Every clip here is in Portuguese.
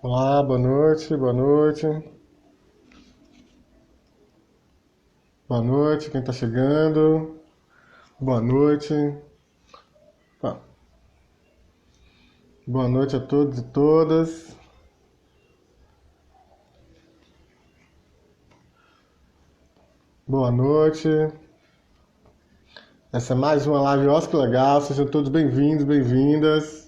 Olá, boa noite, boa noite. Boa noite, quem está chegando. Boa noite. Tá. Boa noite a todos e todas. Boa noite. Essa é mais uma live Oscar Legal. Sejam todos bem-vindos, bem-vindas.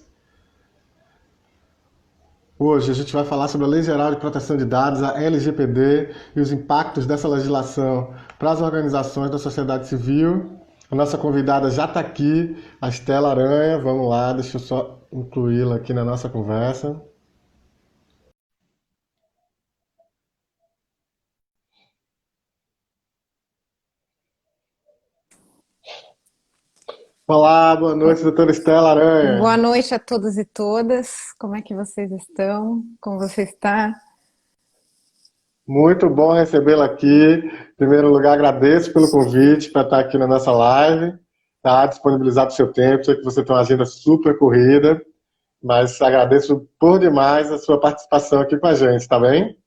Hoje a gente vai falar sobre a Lei Geral de Proteção de Dados, a LGPD, e os impactos dessa legislação para as organizações da sociedade civil. A nossa convidada já está aqui, a Estela Aranha. Vamos lá, deixa eu só incluí-la aqui na nossa conversa. Olá, boa noite, doutora Estela Boa Aranha. noite a todos e todas. Como é que vocês estão? Como você está? Muito bom recebê-la aqui. Em primeiro lugar, agradeço pelo convite para estar aqui na nossa live, tá? Disponibilizado o seu tempo. Sei que você tem uma agenda super corrida, mas agradeço por demais a sua participação aqui com a gente, tá bem?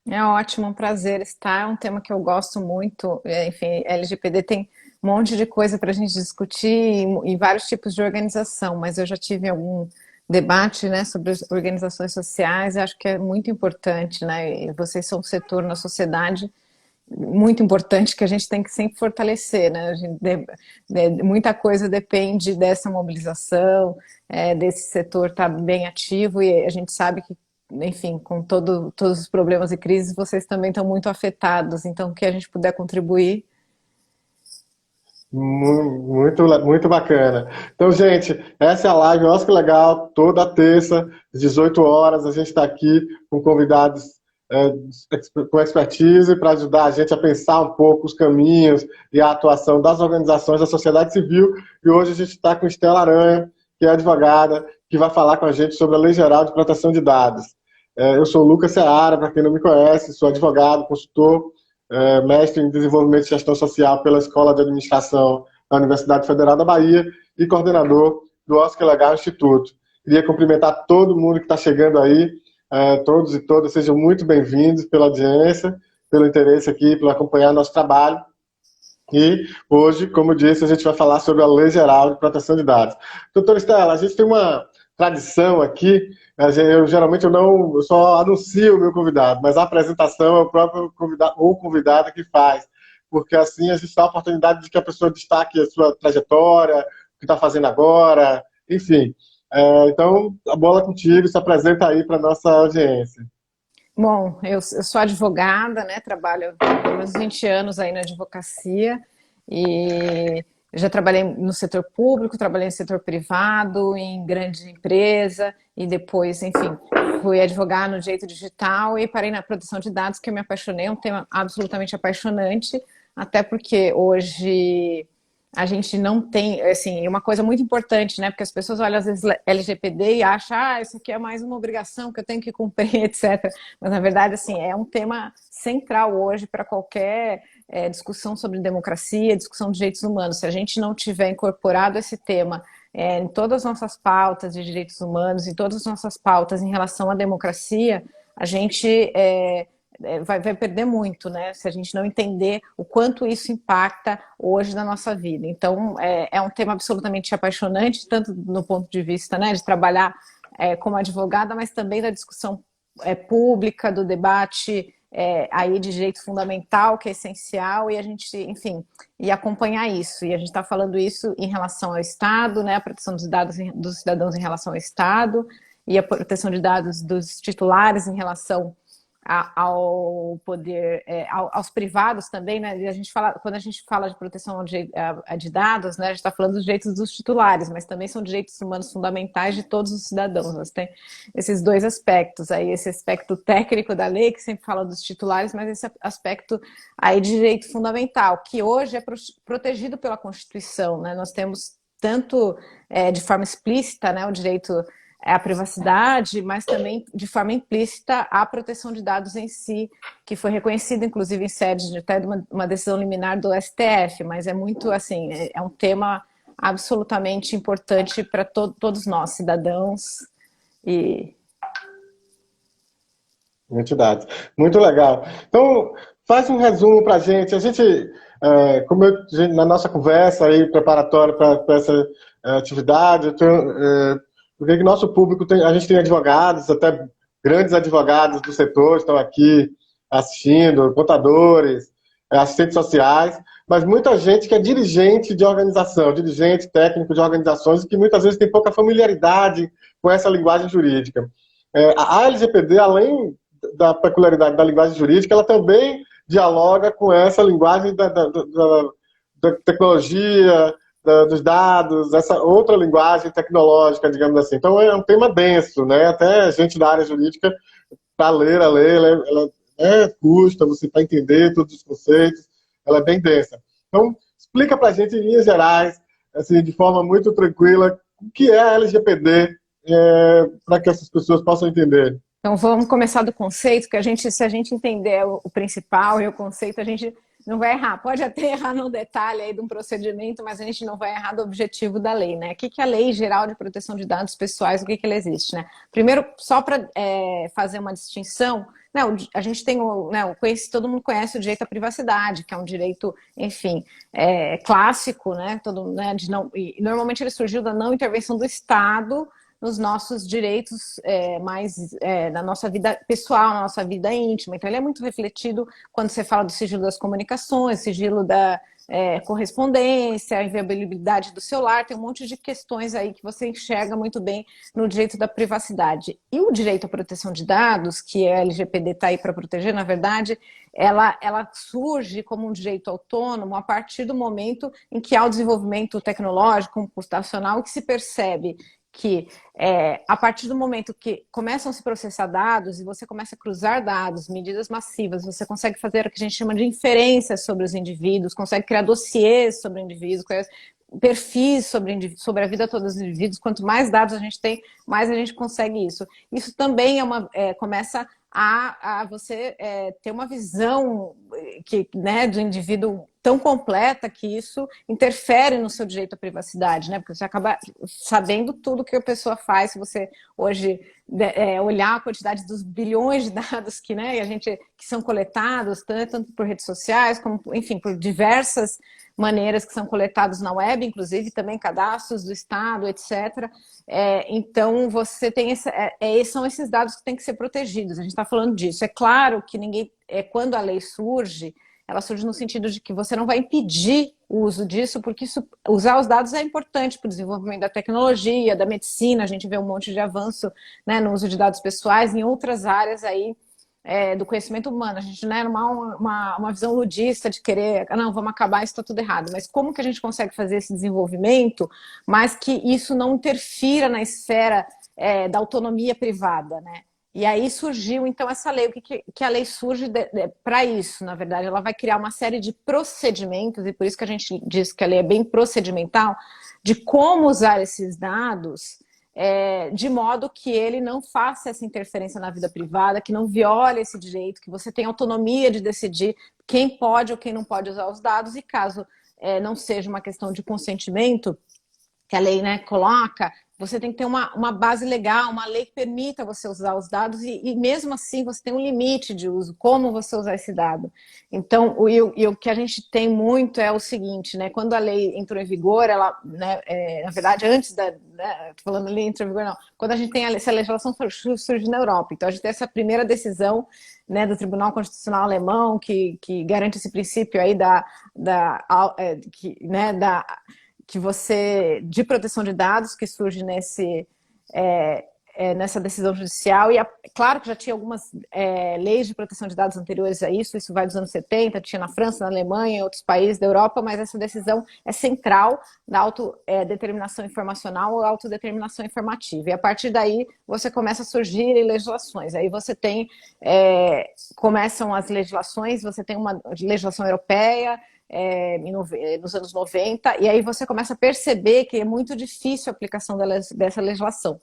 É ótimo, um prazer estar. É um tema que eu gosto muito. Enfim, LGPD tem um monte de coisa para a gente discutir e vários tipos de organização, mas eu já tive algum debate, né, sobre as organizações sociais. E acho que é muito importante, né? E vocês são um setor na sociedade muito importante que a gente tem que sempre fortalecer, né? Muita coisa depende dessa mobilização, desse setor estar bem ativo e a gente sabe que, enfim, com todos os problemas e crises, vocês também estão muito afetados. Então, o que a gente puder contribuir. Muito, muito bacana. Então, gente, essa é a live Oscar Legal, toda terça, às 18 horas. A gente está aqui com convidados é, com expertise para ajudar a gente a pensar um pouco os caminhos e a atuação das organizações da sociedade civil. E hoje a gente está com Estela Aranha, que é advogada, que vai falar com a gente sobre a Lei Geral de Proteção de Dados. Eu sou o Lucas Seara, para quem não me conhece, sou advogado, consultor, mestre em desenvolvimento e gestão social pela Escola de Administração da Universidade Federal da Bahia e coordenador do Oscar Legal Instituto. Queria cumprimentar todo mundo que está chegando aí, todos e todas, sejam muito bem-vindos pela audiência, pelo interesse aqui, por acompanhar nosso trabalho. E hoje, como disse, a gente vai falar sobre a Lei Geral de Proteção de Dados. Doutora Estela, a gente tem uma tradição aqui, geralmente eu só anuncio o meu convidado, mas a apresentação é o próprio convidado ou convidada que faz, porque assim a gente dá a oportunidade de que a pessoa destaque a sua trajetória, o que está fazendo agora, enfim. Então, a bola é contigo, se apresenta aí para a nossa audiência. Bom, eu sou advogada, né? Trabalho há pelo menos 20 anos aí na advocacia e já trabalhei no setor público, trabalhei no setor privado, em grande empresa e depois, enfim, fui advogar no direito digital e parei na proteção de dados, que eu me apaixonei, é um tema absolutamente apaixonante, até porque hoje a gente não tem, assim, uma coisa muito importante, né? Porque as pessoas olham às vezes LGPD e acham, isso aqui é mais uma obrigação que eu tenho que cumprir, etc. Mas na verdade, assim, é um tema central hoje para qualquer discussão sobre democracia, discussão de direitos humanos. Se a gente não tiver incorporado esse tema em todas as nossas pautas de direitos humanos, em todas as nossas pautas em relação à democracia, a gente vai perder muito, né? Se a gente não entender o quanto isso impacta hoje na nossa vida. Então, é um tema absolutamente apaixonante, tanto no ponto de vista, né, de trabalhar como advogada, mas também da discussão pública, do debate aí de direito fundamental, que é essencial, e a gente, enfim, e acompanhar isso. E a gente está falando isso em relação ao Estado, né, a proteção dos dados dos cidadãos em relação ao Estado, e a proteção de dados dos titulares em relação ao poder, aos privados também, né? E a gente fala, quando a gente fala de proteção de dados, né, a gente está falando dos direitos dos titulares, mas também são direitos humanos fundamentais de todos os cidadãos. Nós tem esses dois aspectos aí, esse aspecto técnico da lei, que sempre fala dos titulares, mas esse aspecto aí de direito fundamental, que hoje é protegido pela Constituição, né? Nós temos tanto de forma explícita, né, o direito à privacidade, mas também de forma implícita a proteção de dados em si, que foi reconhecida, inclusive, em sede de até de uma decisão liminar do STF, mas é muito, assim, é um tema absolutamente importante para todos nós, cidadãos, e Entidades. Muito legal. Então, faz um resumo para a gente. A gente, na nossa conversa aí preparatória para essa atividade, porque que nosso público tem, a gente tem advogados, até grandes advogados do setor estão aqui assistindo, contadores, assistentes sociais, mas muita gente que é dirigente de organização, dirigente técnico de organizações, e que muitas vezes tem pouca familiaridade com essa linguagem jurídica. A LGPD, além da peculiaridade da linguagem jurídica, ela também dialoga com essa linguagem da tecnologia, dos dados, essa outra linguagem tecnológica, digamos assim. Então, é um tema denso, né? Até a gente da área jurídica, para ler a lei, ela custa, você para entender todos os conceitos, ela é bem densa. Então, explica para a gente, em linhas gerais, assim, de forma muito tranquila, o que é a LGPD, para que essas pessoas possam entender. Então vamos começar do conceito, que se a gente entender o principal e o conceito, a gente não vai errar. Pode até errar no detalhe aí de um procedimento, mas a gente não vai errar do objetivo da lei, né? O que é a Lei Geral de Proteção de Dados Pessoais, o que ela existe, né? Primeiro, só para fazer uma distinção, né, a gente tem todo mundo conhece o direito à privacidade, que é um direito, enfim, clássico, né? E normalmente ele surgiu da não intervenção do Estado nos nossos direitos na nossa vida pessoal, na nossa vida íntima. Então, ele é muito refletido quando você fala do sigilo das comunicações, sigilo da correspondência, a inviolabilidade do celular, tem um monte de questões aí que você enxerga muito bem no direito da privacidade. E o direito à proteção de dados, que a LGPD está aí para proteger, na verdade, ela surge como um direito autônomo a partir do momento em que há o desenvolvimento tecnológico, computacional, que se percebe que a partir do momento que começam a se processar dados e você começa a cruzar dados, medidas massivas, você consegue fazer o que a gente chama de inferências sobre os indivíduos, consegue criar dossiês sobre indivíduos, perfis sobre a vida toda dos indivíduos. Quanto mais dados a gente tem, mais a gente consegue isso. Isso também começa a você ter uma visão né, do indivíduo tão completa que isso interfere no seu direito à privacidade, né? Porque você acaba sabendo tudo que a pessoa faz. Se você hoje olhar a quantidade dos bilhões de dados que são coletados, tanto por redes sociais, como, enfim, por diversas maneiras que são coletados na web, inclusive também cadastros do Estado, etc. Então, você tem são esses dados que têm que ser protegidos. A gente está falando disso. É claro que quando a lei surge, ela surge no sentido de que você não vai impedir o uso disso, porque usar os dados é importante para o desenvolvimento da tecnologia, da medicina. A gente vê um monte de avanço, né, no uso de dados pessoais em outras áreas aí do conhecimento humano. A gente não é uma visão ludista de querer, não, vamos acabar, isso está tudo errado. Mas como que a gente consegue fazer esse desenvolvimento, mas que isso não interfira na esfera da autonomia privada, né? E aí surgiu, então, essa lei. O que a lei surge para isso, na verdade? Ela vai criar uma série de procedimentos, e por isso que a gente diz que a lei é bem procedimental, de como usar esses dados de modo que ele não faça essa interferência na vida privada, que não viole esse direito, que você tenha autonomia de decidir quem pode ou quem não pode usar os dados, e caso não seja uma questão de consentimento, que a lei, né, coloca, você tem que ter uma base legal, uma lei que permita você usar os dados, e mesmo assim você tem um limite de uso, como você usar esse dado. Então, o que a gente tem muito é o seguinte, né, quando a lei entrou em vigor, ela, né, na verdade, antes tô falando lei entrou em vigor, não, quando a gente tem essa legislação surge na Europa, então a gente tem essa primeira decisão, né, do Tribunal Constitucional Alemão, que garante esse princípio aí de proteção de dados, que surge nessa decisão judicial. E claro que já tinha algumas leis de proteção de dados anteriores a isso vai dos anos 70, tinha na França, na Alemanha, em outros países da Europa, mas essa decisão é central da autodeterminação informacional ou autodeterminação informativa. E a partir daí você começa a surgir legislações. Aí você tem, começam as legislações, você tem uma legislação europeia, nos anos 90, e aí você começa a perceber que é muito difícil a aplicação dessa legislação.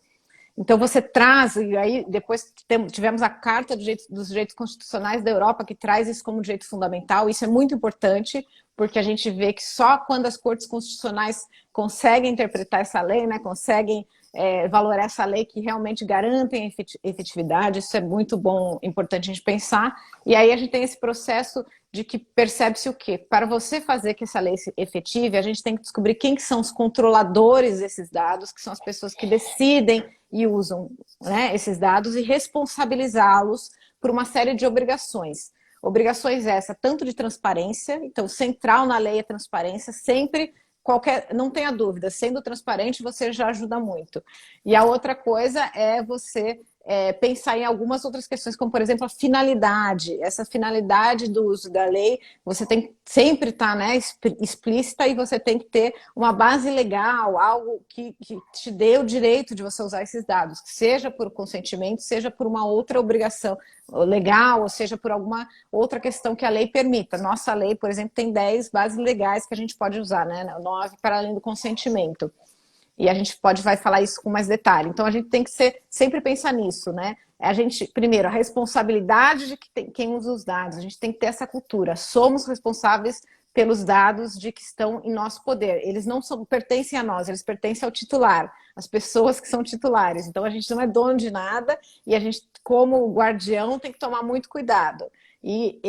Então você traz, e aí depois tivemos a Carta dos Direitos Constitucionais da Europa, que traz isso como direito fundamental. Isso é muito importante, porque a gente vê que só quando as cortes constitucionais conseguem interpretar essa lei, né, conseguem valor essa lei que realmente garantem efetividade. Isso é muito bom, importante a gente pensar. E aí a gente tem esse processo de que percebe-se o quê? Para você fazer que essa lei se efetive, a gente tem que descobrir quem que são os controladores desses dados, que são as pessoas que decidem e usam, né, esses dados, e responsabilizá-los por uma série de obrigações. Obrigações essa, tanto de transparência, então central na lei é transparência, sempre não tenha dúvida, sendo transparente você já ajuda muito. E a outra coisa é você pensar em algumas outras questões, como por exemplo a finalidade. Essa finalidade do uso da lei, você tem que sempre estar, né, explícita, e você tem que ter uma base legal, algo que te dê o direito de você usar esses dados, seja por consentimento, seja por uma outra obrigação legal, ou seja por alguma outra questão que a lei permita. Nossa lei, por exemplo, tem 10 bases legais que a gente pode usar, né? 9 para além do consentimento. E a gente vai falar isso com mais detalhe. Então, a gente tem que sempre pensar nisso, né? Primeiro, a responsabilidade de quem usa os dados. A gente tem que ter essa cultura. Somos responsáveis pelos dados de que estão em nosso poder. Eles não pertencem a nós, eles pertencem ao titular, as pessoas que são titulares. Então, a gente não é dono de nada e a gente, como guardião, tem que tomar muito cuidado. E,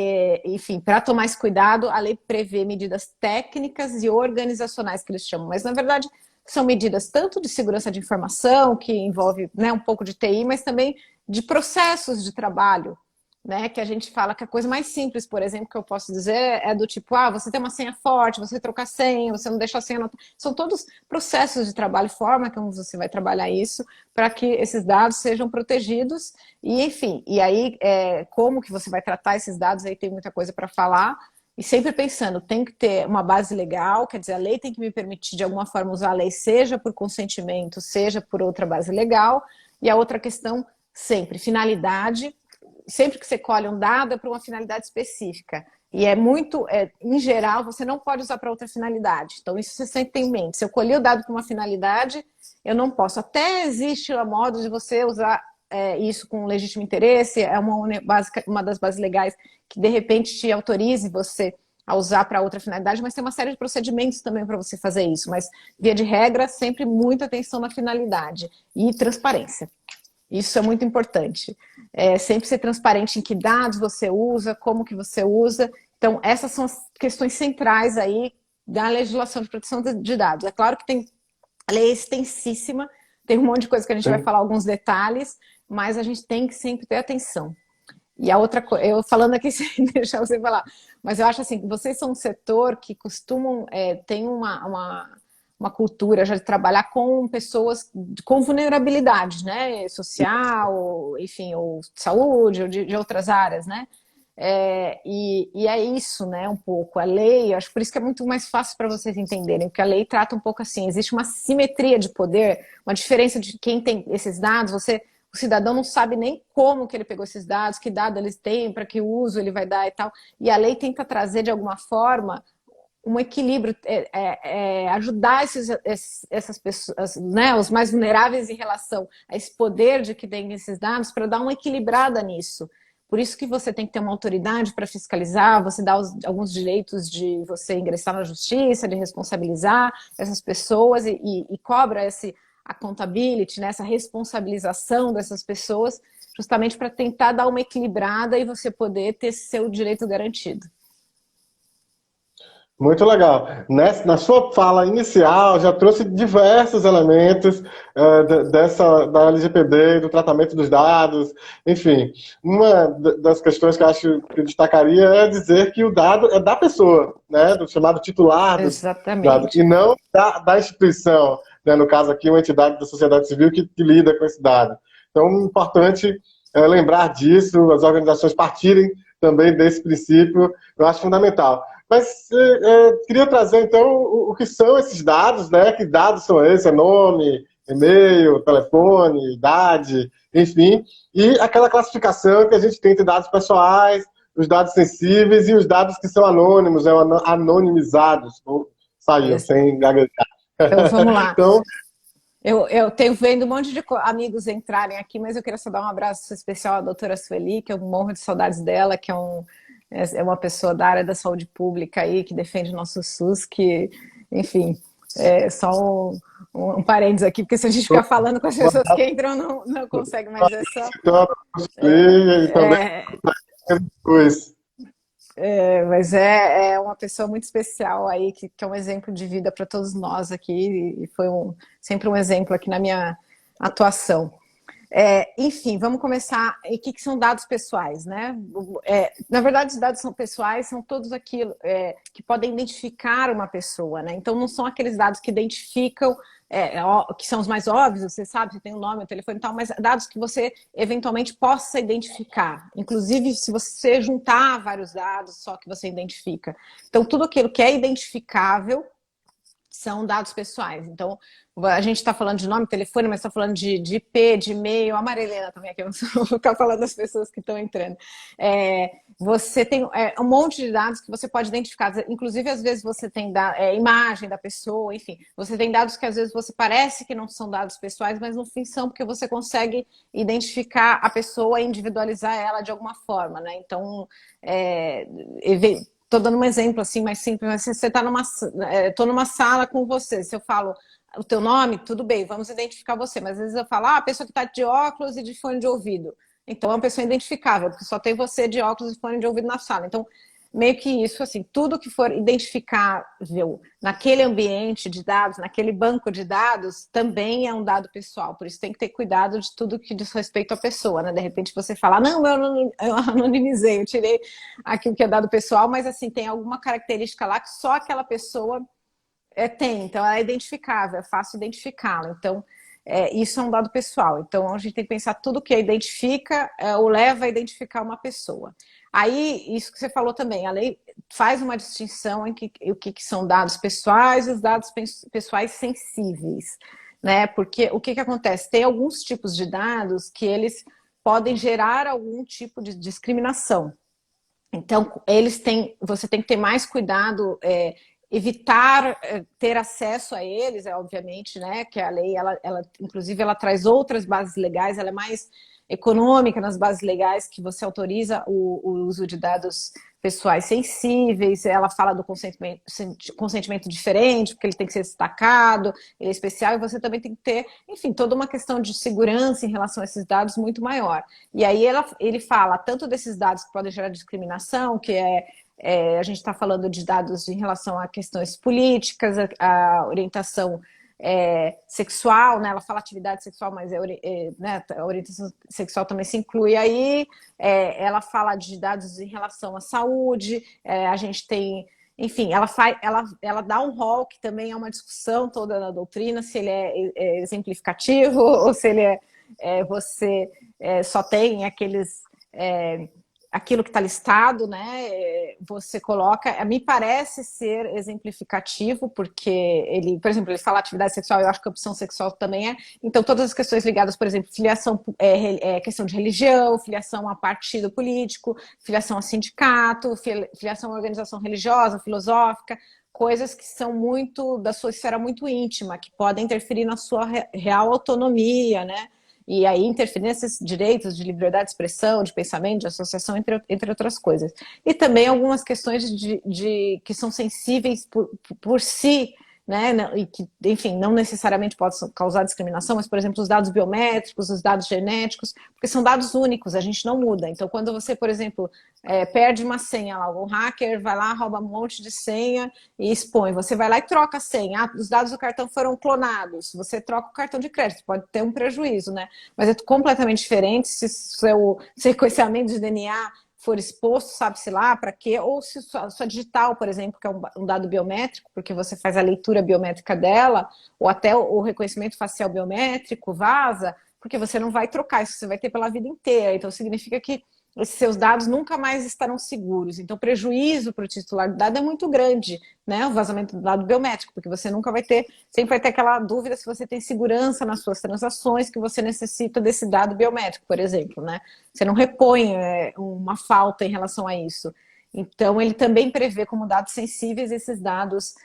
enfim, para tomar esse cuidado, a lei prevê medidas técnicas e organizacionais, que eles chamam. Mas, na verdade, são medidas tanto de segurança de informação, que envolve, né, um pouco de TI, mas também de processos de trabalho, né, que a gente fala que a coisa mais simples, por exemplo, que eu posso dizer é do tipo, você tem uma senha forte, você trocar senha, você não deixa a senha... São todos processos de trabalho, forma como você vai trabalhar isso, para que esses dados sejam protegidos, e enfim, e aí como que você vai tratar esses dados, aí tem muita coisa para falar. E sempre pensando, tem que ter uma base legal, quer dizer, a lei tem que me permitir de alguma forma usar a lei, seja por consentimento, seja por outra base legal. E a outra questão, sempre, finalidade. Sempre que você colhe um dado é para uma finalidade específica. E em geral, você não pode usar para outra finalidade. Então, isso você sempre tem em mente. Se eu colhi o dado para uma finalidade, eu não posso. Até existe a modo de você usar isso com legítimo interesse, é uma das bases legais que de repente te autorize você a usar para outra finalidade, mas tem uma série de procedimentos também para você fazer isso, mas via de regra, sempre muita atenção na finalidade e transparência. Isso é muito importante. Sempre ser transparente em que dados você usa, como que você usa. Então, essas são as questões centrais aí da legislação de proteção de dados. É claro que a lei é extensíssima, tem um monte de coisa que a gente vai falar, alguns detalhes, mas a gente tem que sempre ter atenção. E a outra coisa, eu falando aqui sem deixar você falar, mas eu acho assim, vocês são um setor que costumam, tem uma cultura já de trabalhar com pessoas com vulnerabilidade, né, social, enfim, ou saúde, ou de outras áreas, né, e é isso, né, um pouco, a lei, acho por isso que é muito mais fácil para vocês entenderem, porque a lei trata um pouco assim, existe uma simetria de poder, uma diferença de quem tem esses dados, o cidadão não sabe nem como que ele pegou esses dados, que dado eles têm, para que uso ele vai dar e tal. E a lei tenta trazer, de alguma forma, um equilíbrio, ajudar essas pessoas, né, os mais vulneráveis em relação a esse poder de que tem esses dados, para dar uma equilibrada nisso. Por isso que você tem que ter uma autoridade para fiscalizar, você dá alguns direitos de você ingressar na justiça, de responsabilizar essas pessoas e cobra esse accountability, né, essa responsabilização dessas pessoas, justamente para tentar dar uma equilibrada e você poder ter seu direito garantido. Muito legal. Na sua fala inicial, já trouxe diversos elementos da LGPD, do tratamento dos dados, enfim. Uma das questões que eu acho que eu destacaria é dizer que o dado é da pessoa, né, do chamado titular dos dados, e não da instituição, né, no caso aqui, uma entidade da sociedade civil que lida com esse dado. Então, é importante lembrar disso, as organizações partirem também desse princípio, eu acho fundamental. Mas queria trazer, então, o que são esses dados, né? Que dados são esses? É nome, e-mail, telefone, idade, enfim. E aquela classificação que a gente tem entre dados pessoais, os dados sensíveis e os dados que são anônimos, anonimizados. Saiu, sem gaguejar. Então, vamos lá. Então, eu tenho vendo um monte de amigos entrarem aqui, mas eu queria só dar um abraço especial à doutora Sueli, que eu morro de saudades dela, que é uma pessoa da área da saúde pública aí, que defende o nosso SUS, que, enfim, Só um parênteses aqui, porque se a gente ficar falando com as pessoas que entram, não consegue, mas é só. Então, e também depois. Mas é uma pessoa muito especial aí, que é um exemplo de vida para todos nós aqui, e foi sempre um exemplo aqui na minha atuação. Enfim, vamos começar. E o que são dados pessoais, né? Na verdade, os dados pessoais são todos aquilo que podem identificar uma pessoa, né? Então, não são aqueles dados que identificam, que são os mais óbvios, você sabe, você tem o nome, o telefone e tal, mas dados que você eventualmente possa identificar. Inclusive, se você juntar vários dados, só que você identifica. Então, tudo aquilo que é identificável são dados pessoais. Então, a gente está falando de nome, telefone, mas está falando de IP, de e-mail, a Marilena também aqui, eu vou ficar falando das pessoas que estão entrando. Você tem um monte de dados que você pode identificar, inclusive às vezes você tem imagem da pessoa, enfim, você tem dados que às vezes você parece que não são dados pessoais, mas no fim são, porque você consegue identificar a pessoa e individualizar ela de alguma forma, né? Então, estou dando um exemplo assim mais simples, mas se você está estou numa sala com você, se eu falo o teu nome, tudo bem, vamos identificar você, mas às vezes eu falo, a pessoa que está de óculos e de fone de ouvido, então é uma pessoa identificável, porque só tem você de óculos e fone de ouvido na sala, então meio que isso, assim, tudo que for identificável naquele ambiente de dados, naquele banco de dados, também é um dado pessoal, por isso tem que ter cuidado de tudo que diz respeito à pessoa, né? De repente você fala, não, eu anonimizei, eu tirei aquilo que é dado pessoal, mas assim, tem alguma característica lá que só aquela pessoa tem, então ela é identificável, é fácil identificá-la, então isso é um dado pessoal, então a gente tem que pensar tudo que identifica ou leva a identificar uma pessoa. Aí, isso que você falou também, a lei faz uma distinção em o que são dados pessoais e os dados pessoais sensíveis, né? Porque o que acontece? Tem alguns tipos de dados que eles podem gerar algum tipo de discriminação. Então, você tem que ter mais cuidado, evitar ter acesso a eles, obviamente, né? Que a lei, inclusive, ela traz outras bases legais, ela é mais econômica nas bases legais que você autoriza o uso de dados pessoais sensíveis, ela fala do consentimento diferente, porque ele tem que ser destacado, ele é especial, e você também tem que ter, enfim, toda uma questão de segurança em relação a esses dados muito maior. E aí ele fala tanto desses dados que podem gerar discriminação, que a gente está falando de dados em relação a questões políticas, a orientação sexual, né? Ela fala atividade sexual, mas né? A orientação sexual também se inclui aí. Ela fala de dados em relação à saúde. A gente tem, enfim, ela dá um rol que também é uma discussão toda na doutrina, se ele é exemplificativo ou se ele você só tem aquilo que está listado, né? Você coloca, me parece ser exemplificativo, porque ele, por exemplo, ele fala atividade sexual, eu acho que a opção sexual também é. Então, todas as questões ligadas, por exemplo, filiação, questão de religião, filiação a partido político, filiação a sindicato, filiação a organização religiosa, filosófica, coisas que são muito da sua esfera muito íntima, que podem interferir na sua real autonomia, né? E aí interferir nesses direitos de liberdade de expressão, de pensamento, de associação, entre outras coisas. E também algumas questões que são sensíveis por si, né? E que, enfim, não necessariamente pode causar discriminação, mas, por exemplo, os dados biométricos, os dados genéticos, porque são dados únicos, a gente não muda. Então, quando você, por exemplo, perde uma senha lá, um hacker vai lá, rouba um monte de senha e expõe. Você vai lá e troca a senha. Os dados do cartão foram clonados. Você troca o cartão de crédito, pode ter um prejuízo, né? Mas é completamente diferente se seu sequenciamento de DNA for exposto, sabe-se lá para quê, ou se sua digital, por exemplo, que é um dado biométrico, porque você faz a leitura biométrica dela, ou até o reconhecimento facial biométrico vaza, porque você não vai trocar, isso você vai ter pela vida inteira. Então, significa que esses seus dados nunca mais estarão seguros. Então, o prejuízo para o titular do dado é muito grande, né? O vazamento do dado biométrico, porque você nunca vai ter, sempre vai ter aquela dúvida se você tem segurança nas suas transações, que você necessita desse dado biométrico, por exemplo, né? Você não repõe uma falta em relação a isso. Então, ele também prevê como dados sensíveis esses dados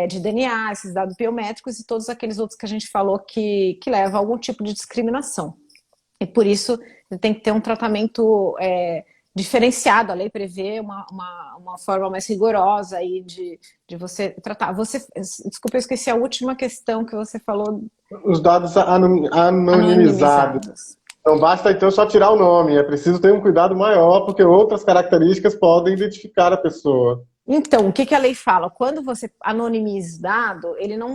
de DNA, esses dados biométricos e todos aqueles outros que a gente falou que levam a algum tipo de discriminação. E por isso tem que ter um tratamento diferenciado. A lei prevê uma forma mais rigorosa aí de você tratar. Desculpa, eu esqueci a última questão que você falou. Os dados anonimizados. Anonimizados. Não basta, então, só tirar o nome. É preciso ter um cuidado maior, porque outras características podem identificar a pessoa. Então, o que a lei fala? Quando você anonimiza dado,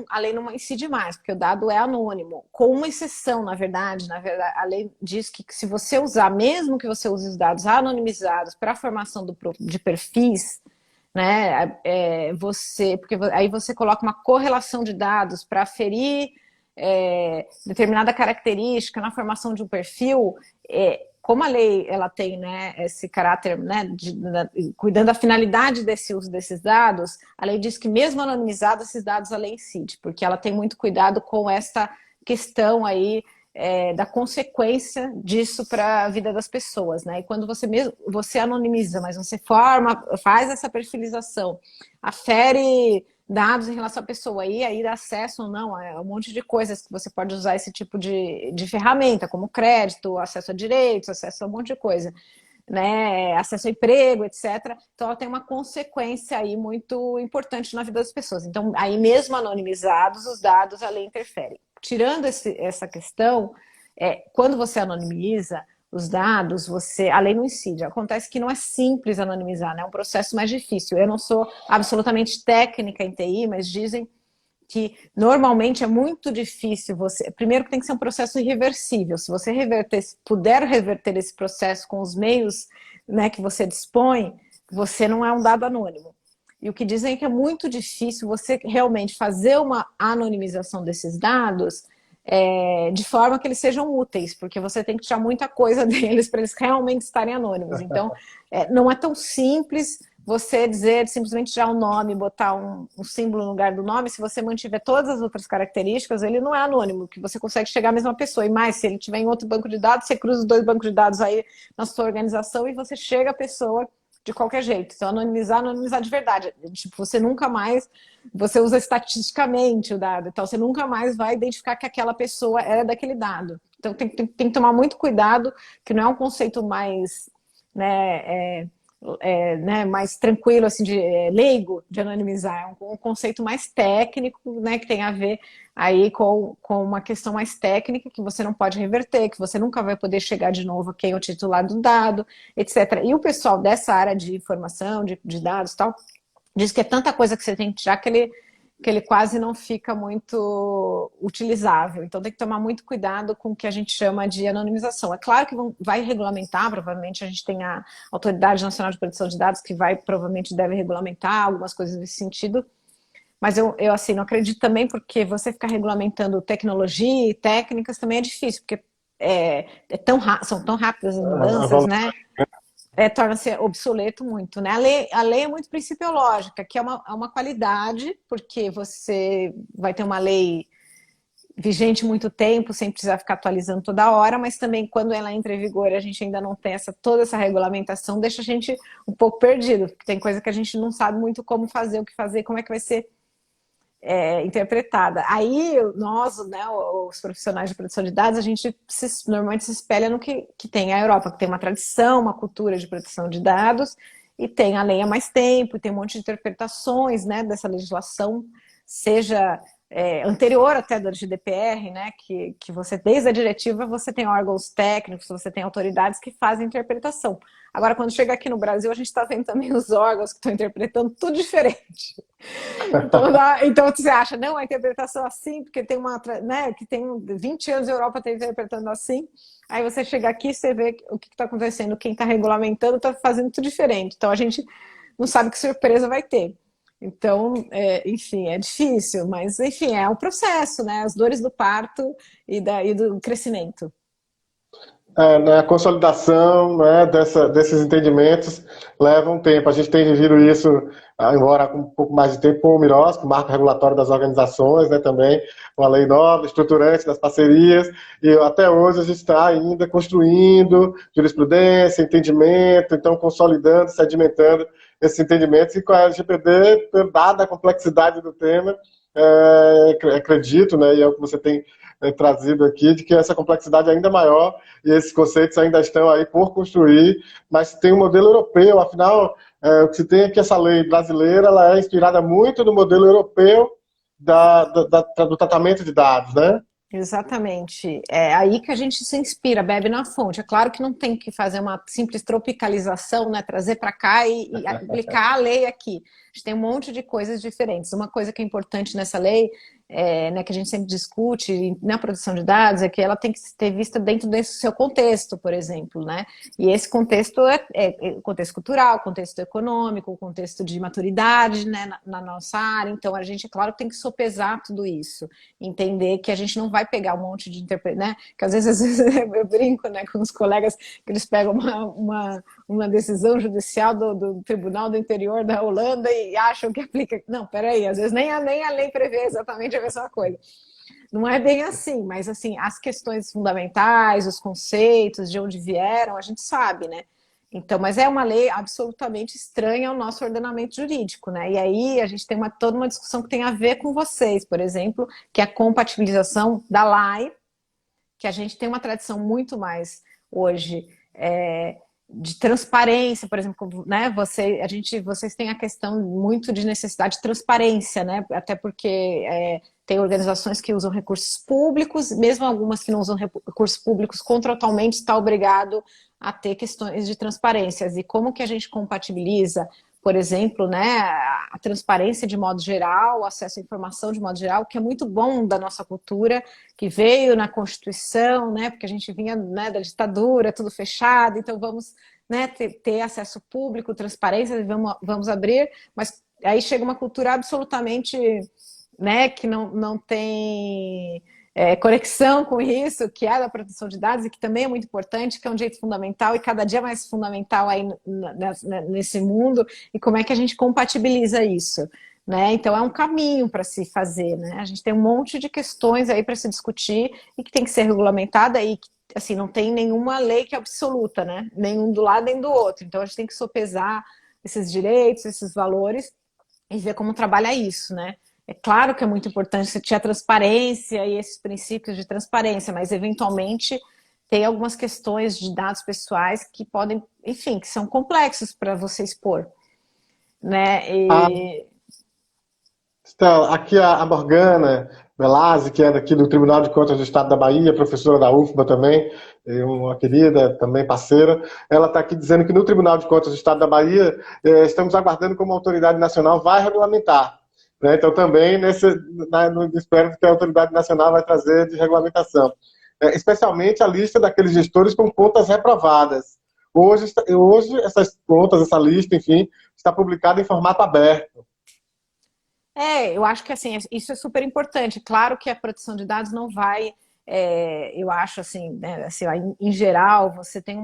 a lei não incide mais, porque o dado é anônimo. Com uma exceção, na verdade, a lei diz que se você usar, mesmo que você use os dados anonimizados para a formação de perfis, né, porque aí você coloca uma correlação de dados para aferir determinada característica na formação de um perfil, como a lei ela tem, né, esse caráter, né, cuidando da finalidade desse uso desses dados, a lei diz que mesmo anonimizados esses dados a lei incide, porque ela tem muito cuidado com esta questão aí da consequência disso para a vida das pessoas, né? E quando você anonimiza, mas você faz essa perfilização, afere dados em relação à pessoa, aí dá acesso ou não a um monte de coisas que você pode usar esse tipo de ferramenta, como crédito, acesso a direitos, acesso a um monte de coisa, né? Acesso a emprego, etc. Então ela tem uma consequência aí muito importante na vida das pessoas. Então, aí mesmo anonimizados, os dados a lei interfere. Tirando essa questão, quando você anonimiza os dados, a lei não incide. Acontece que não é simples anonimizar, né? É um processo mais difícil. Eu não sou absolutamente técnica em TI, mas dizem que normalmente é muito difícil primeiro que tem que ser um processo irreversível. Se você puder reverter esse processo com os meios, né, que você dispõe, você não é um dado anônimo. E o que dizem é que é muito difícil você realmente fazer uma anonimização desses dados de forma que eles sejam úteis, porque você tem que tirar muita coisa deles para eles realmente estarem anônimos. Então, não é tão simples você simplesmente tirar um nome, botar um símbolo no lugar do nome. Se você mantiver todas as outras características, ele não é anônimo, que você consegue chegar à mesma pessoa. E mais, se ele tiver em outro banco de dados, você cruza os dois bancos de dados aí na sua organização e você chega à pessoa de qualquer jeito. Então, anonimizar de verdade. Tipo, você usa estatisticamente o dado, então você nunca mais vai identificar que aquela pessoa era daquele dado. Então, tem que tomar muito cuidado, que não é um conceito mais, né, mais tranquilo, assim, leigo de anonimizar. É um conceito mais técnico, né, que tem a ver aí com uma questão mais técnica que você não pode reverter, que você nunca vai poder chegar de novo a quem é o titular do dado, etc. E o pessoal dessa área de informação, de dados e tal, diz que é tanta coisa que você tem que tirar que ele quase não fica muito utilizável. Então tem que tomar muito cuidado com o que a gente chama de anonimização. É claro que vai regulamentar, provavelmente a gente tem a Autoridade Nacional de Proteção de Dados que provavelmente deve regulamentar algumas coisas nesse sentido, mas eu assim, não acredito também, porque você ficar regulamentando tecnologia e técnicas também é difícil, porque são tão rápidas as mudanças, né? Torna-se obsoleto muito, né? A lei é muito principiológica, que é uma qualidade, porque você vai ter uma lei vigente muito tempo, sem precisar ficar atualizando toda hora, mas também quando ela entra em vigor e a gente ainda não tem toda essa regulamentação, deixa a gente um pouco perdido, porque tem coisa que a gente não sabe muito como fazer, o que fazer, como é que vai ser interpretada. Aí nós, né, os profissionais de produção de dados, a gente normalmente se espelha no que tem a Europa, que tem uma tradição, uma cultura de proteção de dados, e tem a lei há mais tempo, e tem um monte de interpretações, né, dessa legislação, seja anterior até da GDPR, né, que você, desde a diretiva, você tem órgãos técnicos, você tem autoridades que fazem interpretação. Agora, quando chega aqui no Brasil, a gente está vendo também os órgãos que estão interpretando tudo diferente. Então você acha, não, a interpretação assim, porque tem que tem 20 anos a Europa está interpretando assim, aí você chega aqui e você vê o que está acontecendo, quem está regulamentando está fazendo tudo diferente. Então a gente não sabe que surpresa vai ter. Então, enfim, é difícil, mas enfim, é um processo, né? As dores do parto e do crescimento. Né, a consolidação, né, desses entendimentos leva um tempo. A gente tem vivido isso, embora com um pouco mais de tempo, com o MIROS, com o Marco Regulatório das Organizações, né, também, uma lei nova, estruturante das parcerias, e até hoje a gente está ainda construindo jurisprudência, entendimento, então consolidando, sedimentando esses entendimentos, e com a LGPD, dada a complexidade do tema, acredito, né, e é o que você tem trazido aqui, de que essa complexidade é ainda maior e esses conceitos ainda estão aí por construir, mas tem um modelo europeu, afinal, o que se tem é que essa lei brasileira ela é inspirada muito no modelo europeu do tratamento de dados, né? Exatamente. É aí que a gente se inspira, bebe na fonte. É claro que não tem que fazer uma simples tropicalização, né? Trazer para cá e aplicar a lei aqui. A gente tem um monte de coisas diferentes. Uma coisa que é importante nessa lei, né, que a gente sempre discute na produção de dados, é que ela tem que ser vista dentro desse seu contexto, por exemplo, né? E esse contexto é contexto cultural, contexto econômico, contexto de maturidade, né, na nossa área. Então, a gente, é claro, tem que sopesar tudo isso. Entender que a gente não vai pegar um monte de né? Que às vezes eu brinco, né, com os colegas que eles pegam uma decisão judicial do Tribunal do Interior da Holanda e acham que aplica. Não, peraí, às vezes nem a lei prevê exatamente a mesma coisa. Não é bem assim, mas assim, as questões fundamentais, os conceitos, de onde vieram, a gente sabe, né? Então, mas é uma lei absolutamente estranha ao nosso ordenamento jurídico, né? E aí a gente tem toda uma discussão que tem a ver com vocês, por exemplo, que é a compatibilização da lei, que a gente tem uma tradição muito mais hoje de transparência, por exemplo, né? Vocês têm a questão muito de necessidade de transparência, né? Até porque tem organizações que usam recursos públicos, mesmo algumas que não usam recursos públicos, contratualmente está obrigado a ter questões de transparência. E como que a gente compatibiliza, por exemplo, né, a transparência de modo geral, o acesso à informação de modo geral, que é muito bom da nossa cultura, que veio na Constituição, né, porque a gente vinha, né, da ditadura, tudo fechado, então vamos, né, ter acesso público, transparência, vamos abrir, mas aí chega uma cultura absolutamente, né, que não tem conexão com isso, que é da proteção de dados e que também é muito importante, que é um direito fundamental e cada dia mais fundamental aí nesse mundo, e como é que a gente compatibiliza isso, né? Então é um caminho para se fazer, né? A gente tem um monte de questões aí para se discutir e que tem que ser regulamentada e que, assim, não tem nenhuma lei que é absoluta, né? Nenhum do lado nem do outro. Então a gente tem que sopesar esses direitos, esses valores e ver como trabalha isso, né? É claro que é muito importante você ter a transparência e esses princípios de transparência, mas eventualmente tem algumas questões de dados pessoais que podem, enfim, que são complexos para você expor, né? Então, aqui a Morgana Belazzi, que é daqui do Tribunal de Contas do Estado da Bahia, professora da UFBA também, uma querida, também parceira, ela está aqui dizendo que no Tribunal de Contas do Estado da Bahia estamos aguardando como a autoridade nacional vai regulamentar. Né? Então, também, no espero que a autoridade nacional vai trazer de regulamentação. Especialmente a lista daqueles gestores com contas reprovadas. Hoje essas contas, essa lista, enfim, está publicada em formato aberto. Eu acho que assim, isso é super importante. Claro que a proteção de dados não vai, eu acho assim, né, assim, em geral, você tem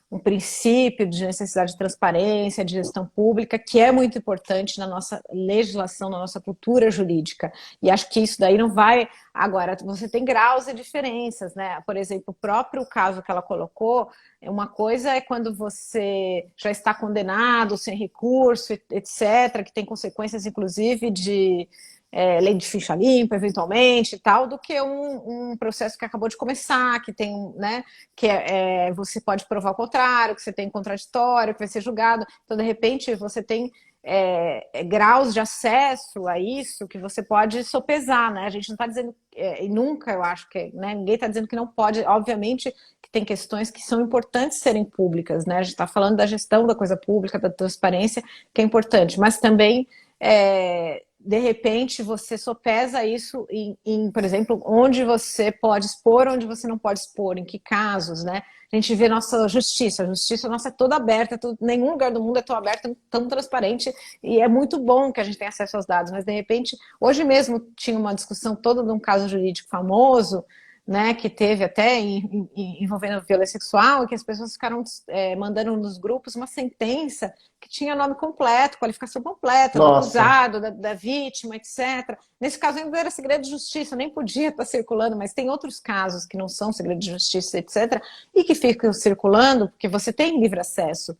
um princípio de necessidade de transparência, de gestão pública, que é muito importante na nossa legislação, na nossa cultura jurídica. E acho que isso daí não vai... Agora, você tem graus e diferenças, né? Por exemplo, o próprio caso que ela colocou, uma coisa é quando você já está condenado, sem recurso, etc., que tem consequências, inclusive, de lei de ficha limpa, eventualmente, e tal, do que um processo que acabou de começar, que tem, né, que você pode provar o contrário, que você tem contraditório, que vai ser julgado. Então, de repente, você tem graus de acesso a isso que você pode sopesar, né? A gente não está dizendo, e nunca, eu acho que, né, ninguém está dizendo que não pode, obviamente que tem questões que são importantes serem públicas, né? A gente está falando da gestão da coisa pública, da transparência, que é importante, mas também de repente, você sopesa isso por exemplo, onde você pode expor, onde você não pode expor, em que casos, né? A gente vê nossa justiça, a justiça nossa é toda aberta, nenhum lugar do mundo é tão aberto, tão transparente, e é muito bom que a gente tenha acesso aos dados, mas de repente, hoje mesmo tinha uma discussão toda de um caso jurídico famoso, né, que teve até envolvendo violência sexual, e que as pessoas ficaram mandando nos grupos uma sentença que tinha nome completo, qualificação completa, do acusado, da vítima, etc. Nesse caso ainda era segredo de justiça, nem podia estar circulando, mas tem outros casos que não são segredo de justiça, etc., e que ficam circulando porque você tem livre acesso.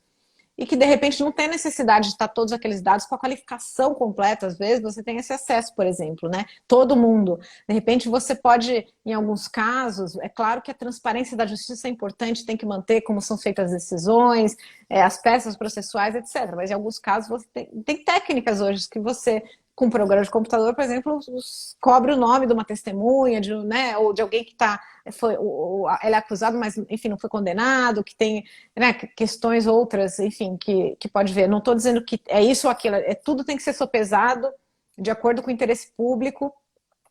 e que de repente não tem necessidade de estar todos aqueles dados com a qualificação completa, às vezes você tem esse acesso, por exemplo, né? Todo mundo. De repente você pode, em alguns casos, é claro que a transparência da justiça é importante, tem que manter como são feitas as decisões, as peças processuais, etc. Mas em alguns casos você tem técnicas hoje que você, com programa de computador, por exemplo, cobre o nome de uma testemunha, né, ou de alguém que ele é acusado, mas, enfim, não foi condenado, que tem, né, questões outras, enfim, que pode ver. Não estou dizendo que é isso ou aquilo, tudo tem que ser sopesado de acordo com o interesse público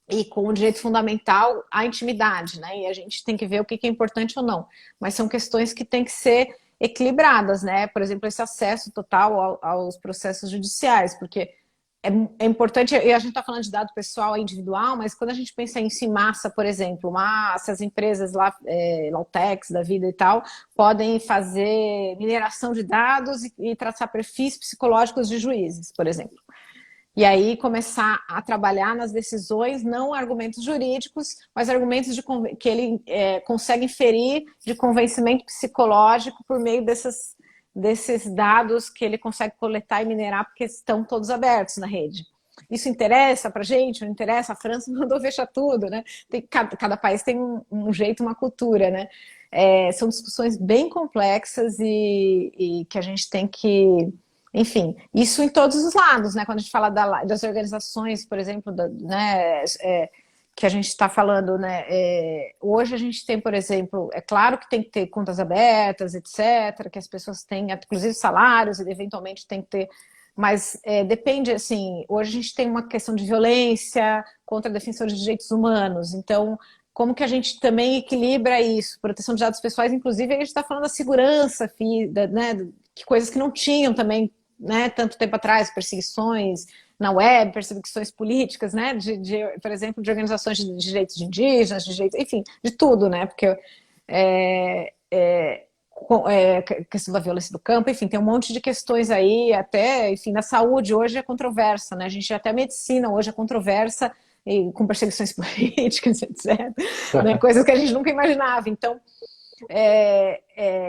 e com o direito fundamental à intimidade, né, e a gente tem que ver o que é importante ou não. Mas são questões que têm que ser equilibradas, né, por exemplo, esse acesso total aos processos judiciais, porque é importante, e a gente está falando de dado pessoal individual, mas quando a gente pensa em massa, por exemplo, essas empresas lá, Lautex da vida e tal, podem fazer mineração de dados e traçar perfis psicológicos de juízes, por exemplo. E aí começar a trabalhar nas decisões, não argumentos jurídicos, mas argumentos que ele consegue inferir de convencimento psicológico por meio desses dados que ele consegue coletar e minerar, porque estão todos abertos na rede. Isso interessa para a gente? Não interessa? A França mandou fechar tudo, né? Cada país tem um jeito, uma cultura, né? São discussões bem complexas e que a gente tem que... Enfim, isso em todos os lados, né? Quando a gente fala das organizações, por exemplo, né, que a gente está falando, né? Hoje a gente tem, por exemplo, é claro que tem que ter contas abertas, etc., que as pessoas têm, inclusive, salários, e eventualmente tem que ter, mas depende, assim, hoje a gente tem uma questão de violência contra defensores de direitos humanos, então, como que a gente também equilibra isso? Proteção de dados pessoais, inclusive, a gente está falando da segurança, né? Que coisas que não tinham também, né, tanto tempo atrás, perseguições na web, perseguições políticas, né, por exemplo, de organizações de direitos de indígenas, enfim, de tudo, né, porque questão da violência do campo, enfim, tem um monte de questões aí, até, enfim, na saúde hoje é controversa, né, a gente até a medicina hoje é controversa, com perseguições políticas, etc., né, coisas que a gente nunca imaginava, então,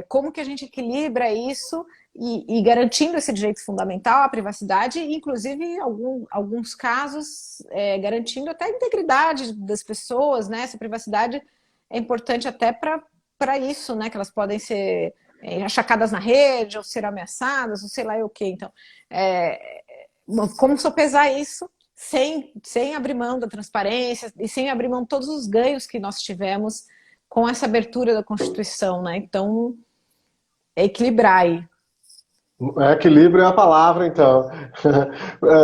como que a gente equilibra isso e garantindo esse direito fundamental à privacidade, e inclusive em alguns casos garantindo até a integridade das pessoas, né? Essa privacidade é importante até para isso, né? Que elas podem ser achacadas na rede, ou ser ameaçadas, ou sei lá o quê. Então, como sopesar isso sem abrir mão da transparência e sem abrir mão de todos os ganhos que nós tivemos com essa abertura da Constituição, né? Então, equilibrar aí. Equilíbrio é a palavra, então.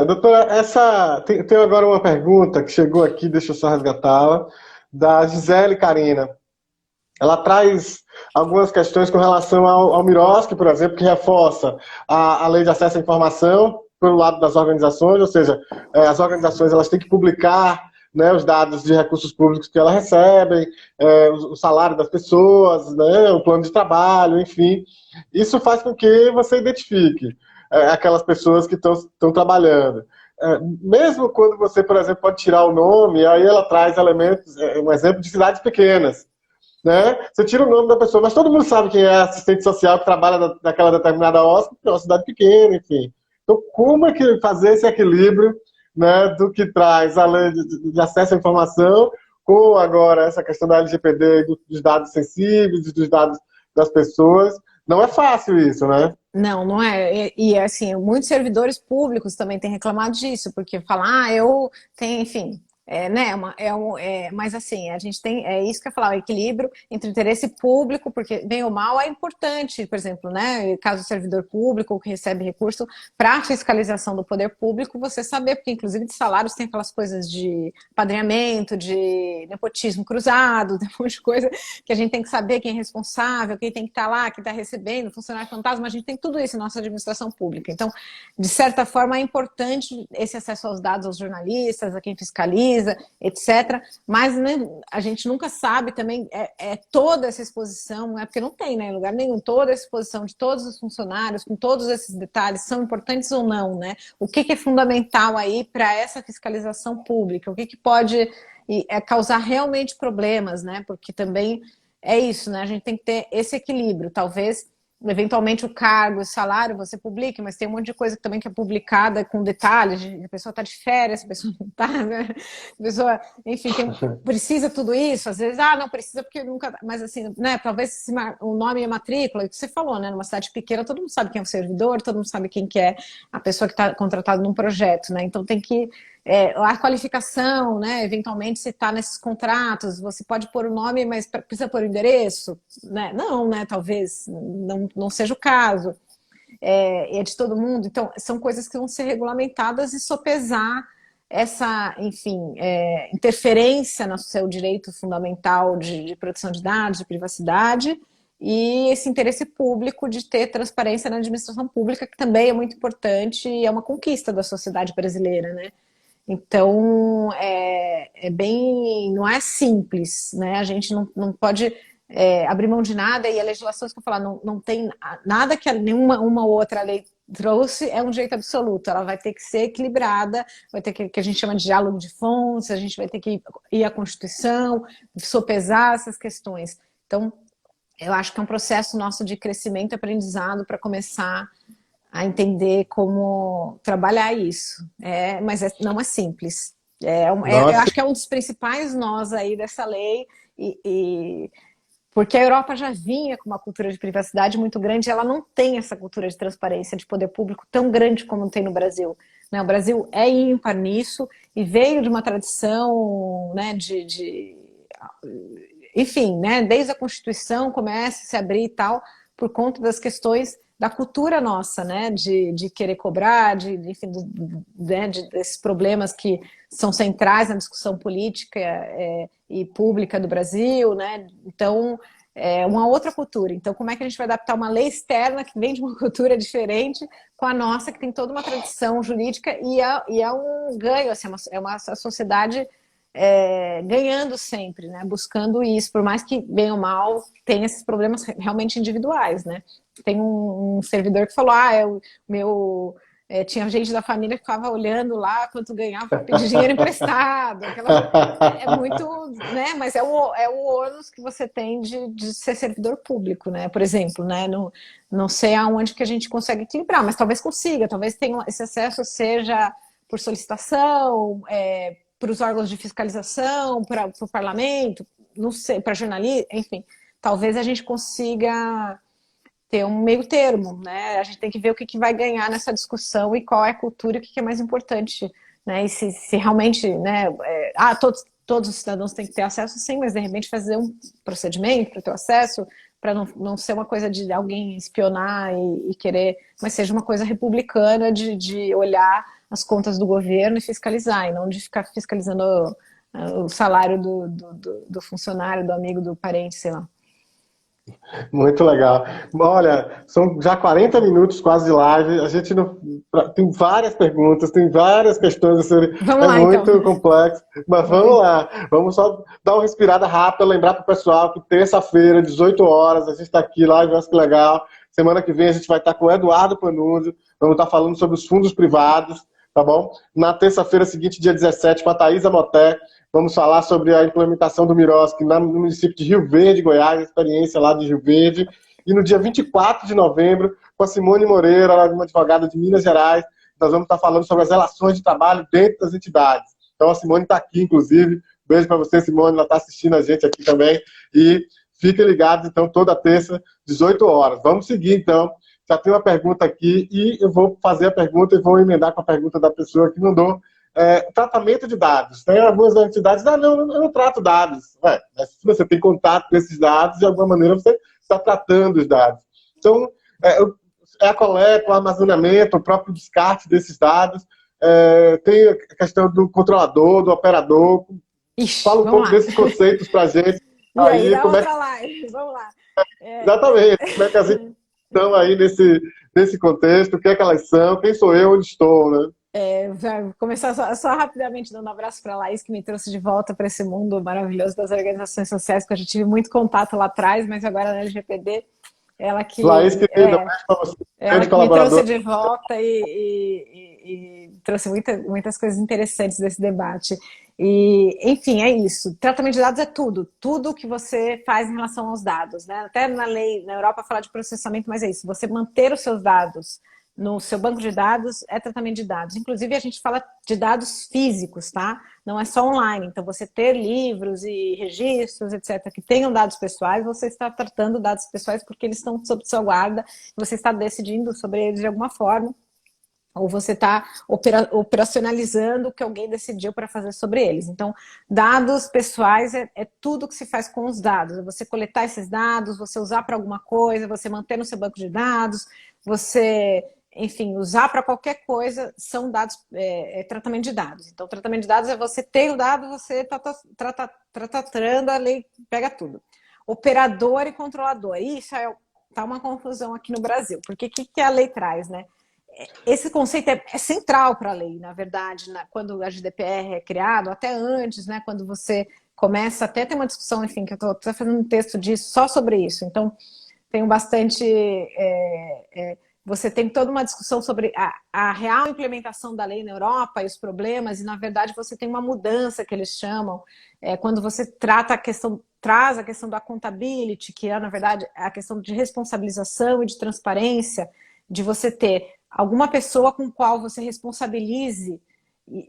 Doutora, tem agora uma pergunta que chegou aqui, deixa eu só resgatá-la, da Gisele Carina. Ela traz algumas questões com relação ao Miroski, por exemplo, que reforça a lei de acesso à informação pelo lado das organizações, ou seja, as organizações elas têm que publicar, né, os dados de recursos públicos que elas recebem, o salário das pessoas, né, o plano de trabalho, enfim. Isso faz com que você identifique aquelas pessoas que estão trabalhando. Mesmo quando você, por exemplo, pode tirar o nome, aí ela traz elementos, um exemplo de cidades pequenas. Né? Você tira o nome da pessoa, mas todo mundo sabe quem é assistente social que trabalha naquela determinada OSC, que é uma cidade pequena, enfim. Então, como é que fazer esse equilíbrio, né, do que traz a lei de acesso à informação, com agora essa questão da LGPD, dos dados sensíveis, dos dados das pessoas? Não é fácil isso, né? Não, não é. E assim, muitos servidores públicos também têm reclamado disso, porque falam, eu tenho, enfim... né, mas assim, a gente tem, isso que eu ia falar, o equilíbrio entre o interesse público, porque bem ou mal é importante, por exemplo, né, caso o servidor público que recebe recurso para a fiscalização do poder público, você saber, porque inclusive de salários tem aquelas coisas de padrinhamento, de nepotismo cruzado, tem um monte de coisa que a gente tem que saber quem é responsável, quem tem que estar lá, quem está recebendo, funcionário fantasma, a gente tem tudo isso na nossa administração pública. Então, de certa forma, é importante esse acesso aos dados aos jornalistas, a quem fiscaliza, etc. Mas né, a gente nunca sabe também toda essa exposição, não é porque não tem, né, em lugar nenhum, toda a exposição de todos os funcionários, com todos esses detalhes, são importantes ou não, né? O que é fundamental aí para essa fiscalização pública? O que pode causar realmente problemas, né? Porque também é isso, né? A gente tem que ter esse equilíbrio, talvez eventualmente o cargo, o salário você publica, mas tem um monte de coisa também que é publicada com detalhes, a pessoa está de férias, a pessoa não está, né? A pessoa, enfim, precisa tudo isso, às vezes, não precisa porque nunca, mas assim, né, talvez o nome e a matrícula, é o que você falou, né, numa cidade pequena, todo mundo sabe quem é o servidor, todo mundo sabe quem que é a pessoa que está contratada num projeto, né, então tem que a qualificação, né? Eventualmente, se está nesses contratos, você pode pôr o nome, mas precisa pôr o endereço? Né? Não, né? Talvez não seja o caso. É de todo mundo. Então, são coisas que vão ser regulamentadas e sopesar essa, enfim, interferência no seu direito fundamental de proteção de dados, de privacidade, e esse interesse público de ter transparência na administração pública, que também é muito importante e é uma conquista da sociedade brasileira, né? Então, não é simples, né? A gente não pode abrir mão de nada, e a legislação, que eu falar, não tem nada que nenhuma uma ou outra lei trouxe é um direito absoluto, ela vai ter que ser equilibrada, vai ter que a gente chama de diálogo de fontes, a gente vai ter que ir à Constituição, sopesar essas questões. Então, eu acho que é um processo nosso de crescimento e aprendizado para começar a entender como trabalhar isso. Mas não é simples. Eu acho que é um dos principais nós aí dessa lei, porque a Europa já vinha com uma cultura de privacidade muito grande, ela não tem essa cultura de transparência, de poder público tão grande como tem no Brasil. Né? O Brasil é ímpar nisso e veio de uma tradição, né, enfim, né, desde a Constituição começa a se abrir e tal, por conta das questões da cultura nossa, né, de querer cobrar, enfim, desses problemas que são centrais na discussão política e pública do Brasil, né, então é uma outra cultura. Então, como é que a gente vai adaptar uma lei externa que vem de uma cultura diferente com a nossa, que tem toda uma tradição jurídica e é um ganho, assim, é uma sociedade ganhando sempre, né? Buscando isso, por mais que, bem ou mal, tenha esses problemas realmente individuais, né? Tem um servidor que falou, tinha gente da família que ficava olhando lá quanto ganhava para pedir dinheiro emprestado. É muito, né? Mas é o ônus que você tem de ser servidor público, né? Por exemplo, né? Não sei aonde que a gente consegue equilibrar, mas talvez consiga, talvez esse acesso seja por solicitação, para os órgãos de fiscalização, para o parlamento, não sei, para jornalistas, enfim, talvez a gente consiga ter um meio termo, né? A gente tem que ver o que vai ganhar nessa discussão e qual é a cultura e o que é mais importante, né? E se realmente, né? Todos os cidadãos têm que ter acesso, sim, mas de repente fazer um procedimento para ter acesso, para não ser uma coisa de alguém espionar e querer, mas seja uma coisa republicana de olhar as contas do governo e fiscalizar, e não de ficar fiscalizando o salário do funcionário, do amigo, do parente, sei lá. Muito legal. Olha, são já 40 minutos quase de live. A gente tem várias perguntas, tem várias questões. Vamos lá, muito então. Complexo. Mas vamos lá. Vamos só dar uma respirada rápida, lembrar para o pessoal que terça-feira, 18 horas, a gente está aqui, live, acho que legal. Semana que vem a gente vai estar com o Eduardo Panunzio. Vamos estar falando sobre os fundos privados, tá bom? Na terça-feira seguinte, dia 17, com a Thaisa Moté. Vamos falar sobre a implementação do Miroski no município de Rio Verde, Goiás, a experiência lá de Rio Verde. E no dia 24 de novembro, com a Simone Moreira, uma advogada de Minas Gerais, nós vamos estar falando sobre as relações de trabalho dentro das entidades. Então a Simone está aqui, inclusive. Beijo para você, Simone, ela está assistindo a gente aqui também. E fiquem ligados, então, toda terça, 18 horas. Vamos seguir, então. Já tem uma pergunta aqui e eu vou fazer a pergunta e vou emendar com a pergunta da pessoa que mandou. Tratamento de dados. Tem algumas entidades, eu não trato dados. Mas se você tem contato com esses dados, de alguma maneira você está tratando os dados. Então, a coleta, o armazenamento, o próprio descarte desses dados, tem a questão do controlador, do operador. Fala um pouco desses conceitos para a gente. E aí dá outra live, vamos lá. Exatamente, como é que as entidades estão aí nesse contexto, o que é que elas são, quem sou eu, onde estou, né? Vou começar só rapidamente dando um abraço para a Laís, que me trouxe de volta para esse mundo maravilhoso das organizações sociais, que eu já tive muito contato lá atrás, mas agora na LGPD, ela que, Laís, querida, ela que me trouxe de volta e trouxe muitas coisas interessantes desse debate. E, enfim, é isso. Tratamento de dados é tudo. Tudo que você faz em relação aos dados, né? Até na lei, na Europa, fala de processamento, mas é isso. Você manter os seus dados no seu banco de dados é tratamento de dados. Inclusive, a gente fala de dados físicos, tá? Não é só online. Então, você ter livros e registros, etc., que tenham dados pessoais, você está tratando dados pessoais porque eles estão sob sua guarda, você está decidindo sobre eles de alguma forma, ou você está operacionalizando o que alguém decidiu para fazer sobre eles. Então, dados pessoais é tudo que se faz com os dados. É você coletar esses dados, você usar para alguma coisa, você manter no seu banco de dados, você, enfim, usar para qualquer coisa, são dados, tratamento de dados. Então, tratamento de dados é você ter o dado, você está tratando, a lei pega tudo. Operador e controlador. Isso tá uma confusão aqui no Brasil, porque o que a lei traz, né? Esse conceito é central para a lei, na verdade, quando a GDPR é criado, até antes, né, quando você começa, até tem uma discussão, enfim, que eu estou fazendo um texto disso, só sobre isso. Então, tenho bastante... você tem toda uma discussão sobre a real implementação da lei na Europa e os problemas, e, na verdade, você tem uma mudança, que eles chamam, quando você traz a questão da accountability, que é, na verdade, a questão de responsabilização e de transparência, de você ter alguma pessoa com qual você responsabilize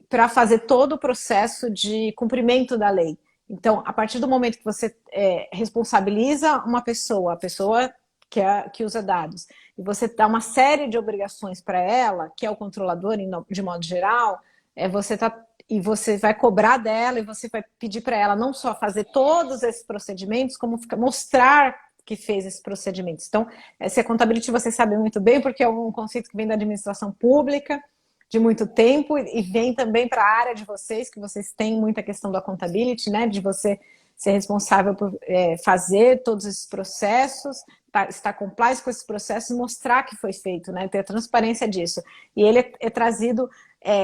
para fazer todo o processo de cumprimento da lei. Então, a partir do momento que você responsabiliza uma pessoa, a pessoa que usa dados, e você dá uma série de obrigações para ela, que é o controlador de modo geral, e você vai cobrar dela e você vai pedir para ela não só fazer todos esses procedimentos, como mostrar que fez esses procedimentos. Então, essa accountability você sabe muito bem, porque é um conceito que vem da administração pública de muito tempo e vem também para a área de vocês, que vocês têm muita questão do accountability, né? De você ser responsável por fazer todos esses processos, estar compliance com esses processos e mostrar que foi feito, né? Ter a transparência disso. E ele é trazido,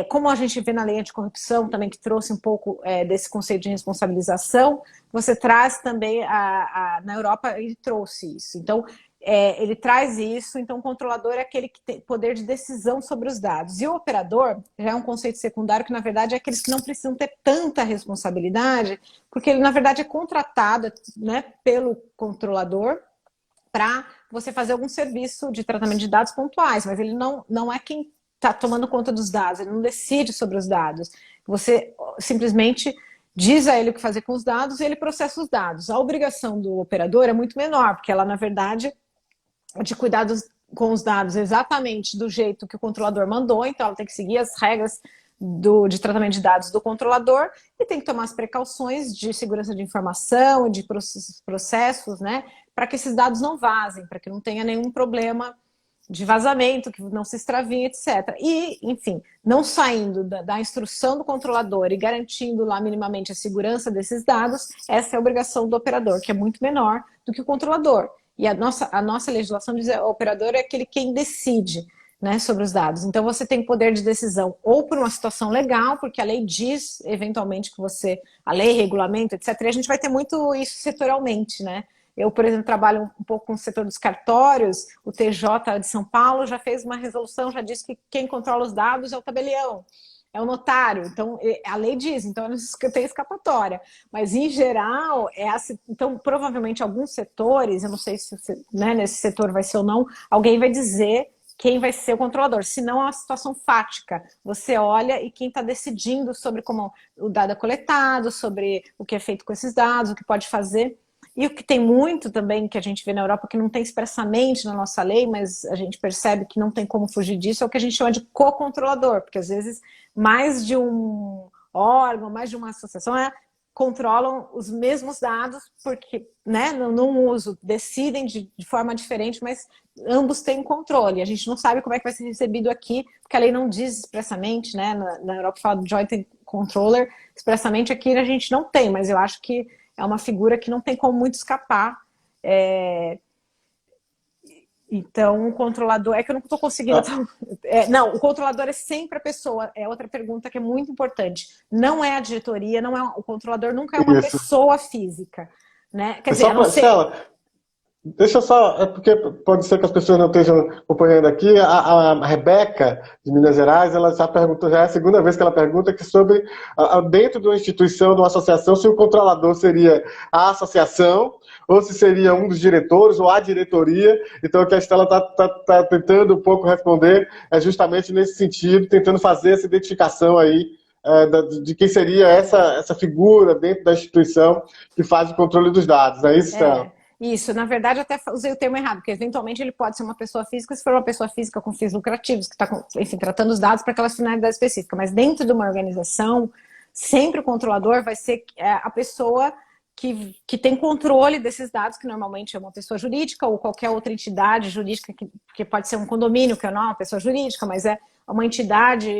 como a gente vê na lei anticorrupção também, que trouxe um pouco desse conceito de responsabilização, você traz também, na Europa, ele trouxe isso. Então, ele traz isso, então o controlador é aquele que tem poder de decisão sobre os dados. E o operador já é um conceito secundário que, na verdade, é aqueles que não precisam ter tanta responsabilidade, porque ele, na verdade, é contratado, né, pelo controlador para você fazer algum serviço de tratamento de dados pontuais, mas ele não é quem está tomando conta dos dados, ele não decide sobre os dados. Você simplesmente diz a ele o que fazer com os dados e ele processa os dados. A obrigação do operador é muito menor, porque ela, na verdade, é de cuidar com os dados exatamente do jeito que o controlador mandou, então ela tem que seguir as regras de tratamento de dados do controlador e tem que tomar as precauções de segurança de informação e de processos, né, para que esses dados não vazem, para que não tenha nenhum problema de vazamento, que não se extraviem, etc. E, enfim, não saindo da instrução do controlador e garantindo lá minimamente a segurança desses dados, essa é a obrigação do operador, que é muito menor do que o controlador. E a nossa legislação diz que o operador é aquele quem decide, né, sobre os dados. Então, você tem poder de decisão ou por uma situação legal, porque a lei diz, eventualmente, que a lei, regulamento, etc. E a gente vai ter muito isso setorialmente, né? Eu, por exemplo, trabalho um pouco com o setor dos cartórios, o TJ de São Paulo já fez uma resolução, já disse que quem controla os dados é o tabelião, é o notário. Então, a lei diz, então não tem escapatória. Mas, em geral, então, provavelmente, alguns setores, eu não sei se né, nesse setor vai ser ou não, alguém vai dizer quem vai ser o controlador. Senão, é uma situação fática. Você olha e quem está decidindo sobre como o dado é coletado, sobre o que é feito com esses dados, o que pode fazer. E o que tem muito também, que a gente vê na Europa, que não tem expressamente na nossa lei, mas a gente percebe que não tem como fugir disso, é o que a gente chama de co-controlador, porque às vezes mais de um órgão, mais de uma associação controlam os mesmos dados, porque né, no uso, decidem de forma diferente, mas ambos têm controle. A gente não sabe como é que vai ser recebido aqui, porque a lei não diz expressamente, né? Na Europa fala do joint controller, expressamente aqui a gente não tem, mas eu acho que é uma figura que não tem como muito escapar. Então, o controlador... É que eu não estou conseguindo... Não, o controlador é sempre a pessoa. É outra pergunta que é muito importante. Não é a diretoria, o controlador nunca é uma pessoa física. Né? Quer dizer, a não ser... Deixa eu só, é porque pode ser que as pessoas não estejam acompanhando aqui. A Rebeca, de Minas Gerais, ela já perguntou, já é a segunda vez que ela pergunta que sobre, dentro de uma instituição, de uma associação, se o controlador seria a associação, ou se seria um dos diretores, ou a diretoria. Então, o que a Estela está tentando um pouco responder é justamente nesse sentido, tentando fazer essa identificação aí, de quem seria essa figura dentro da instituição que faz o controle dos dados. Não é isso, Estela? Isso, na verdade, até usei o termo errado, porque eventualmente ele pode ser uma pessoa física, se for uma pessoa física com fins lucrativos, que está, enfim, tratando os dados para aquelas finalidades específicas. Mas dentro de uma organização, sempre o controlador vai ser a pessoa que tem controle desses dados, que normalmente é uma pessoa jurídica ou qualquer outra entidade jurídica, que pode ser um condomínio, que não é uma pessoa jurídica, mas é uma entidade,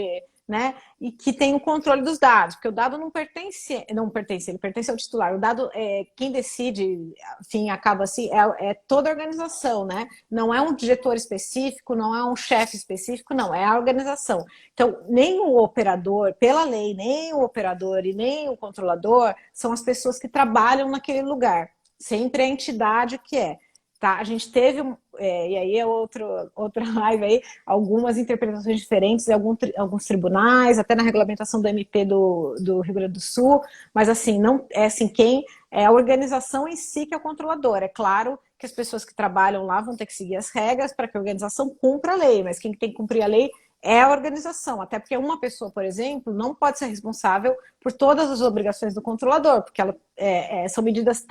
né, e que tem o controle dos dados, porque o dado não pertence, ele pertence ao titular. O dado, quem decide, enfim, acaba assim, é toda a organização, né? Não é um diretor específico, não é um chefe específico, não, é a organização. Então, nem o operador, pela lei, nem o operador e nem o controlador são as pessoas que trabalham naquele lugar. Sempre é a entidade que é. Tá? A gente teve, e aí é outra live aí, algumas interpretações diferentes em alguns tribunais, até na regulamentação do MP do Rio Grande do Sul, mas assim, não é assim, quem é a organização em si que é o controlador. É claro que as pessoas que trabalham lá vão ter que seguir as regras para que a organização cumpra a lei, mas quem tem que cumprir a lei é a organização, até porque uma pessoa, por exemplo, não pode ser responsável por todas as obrigações do controlador, porque são medidas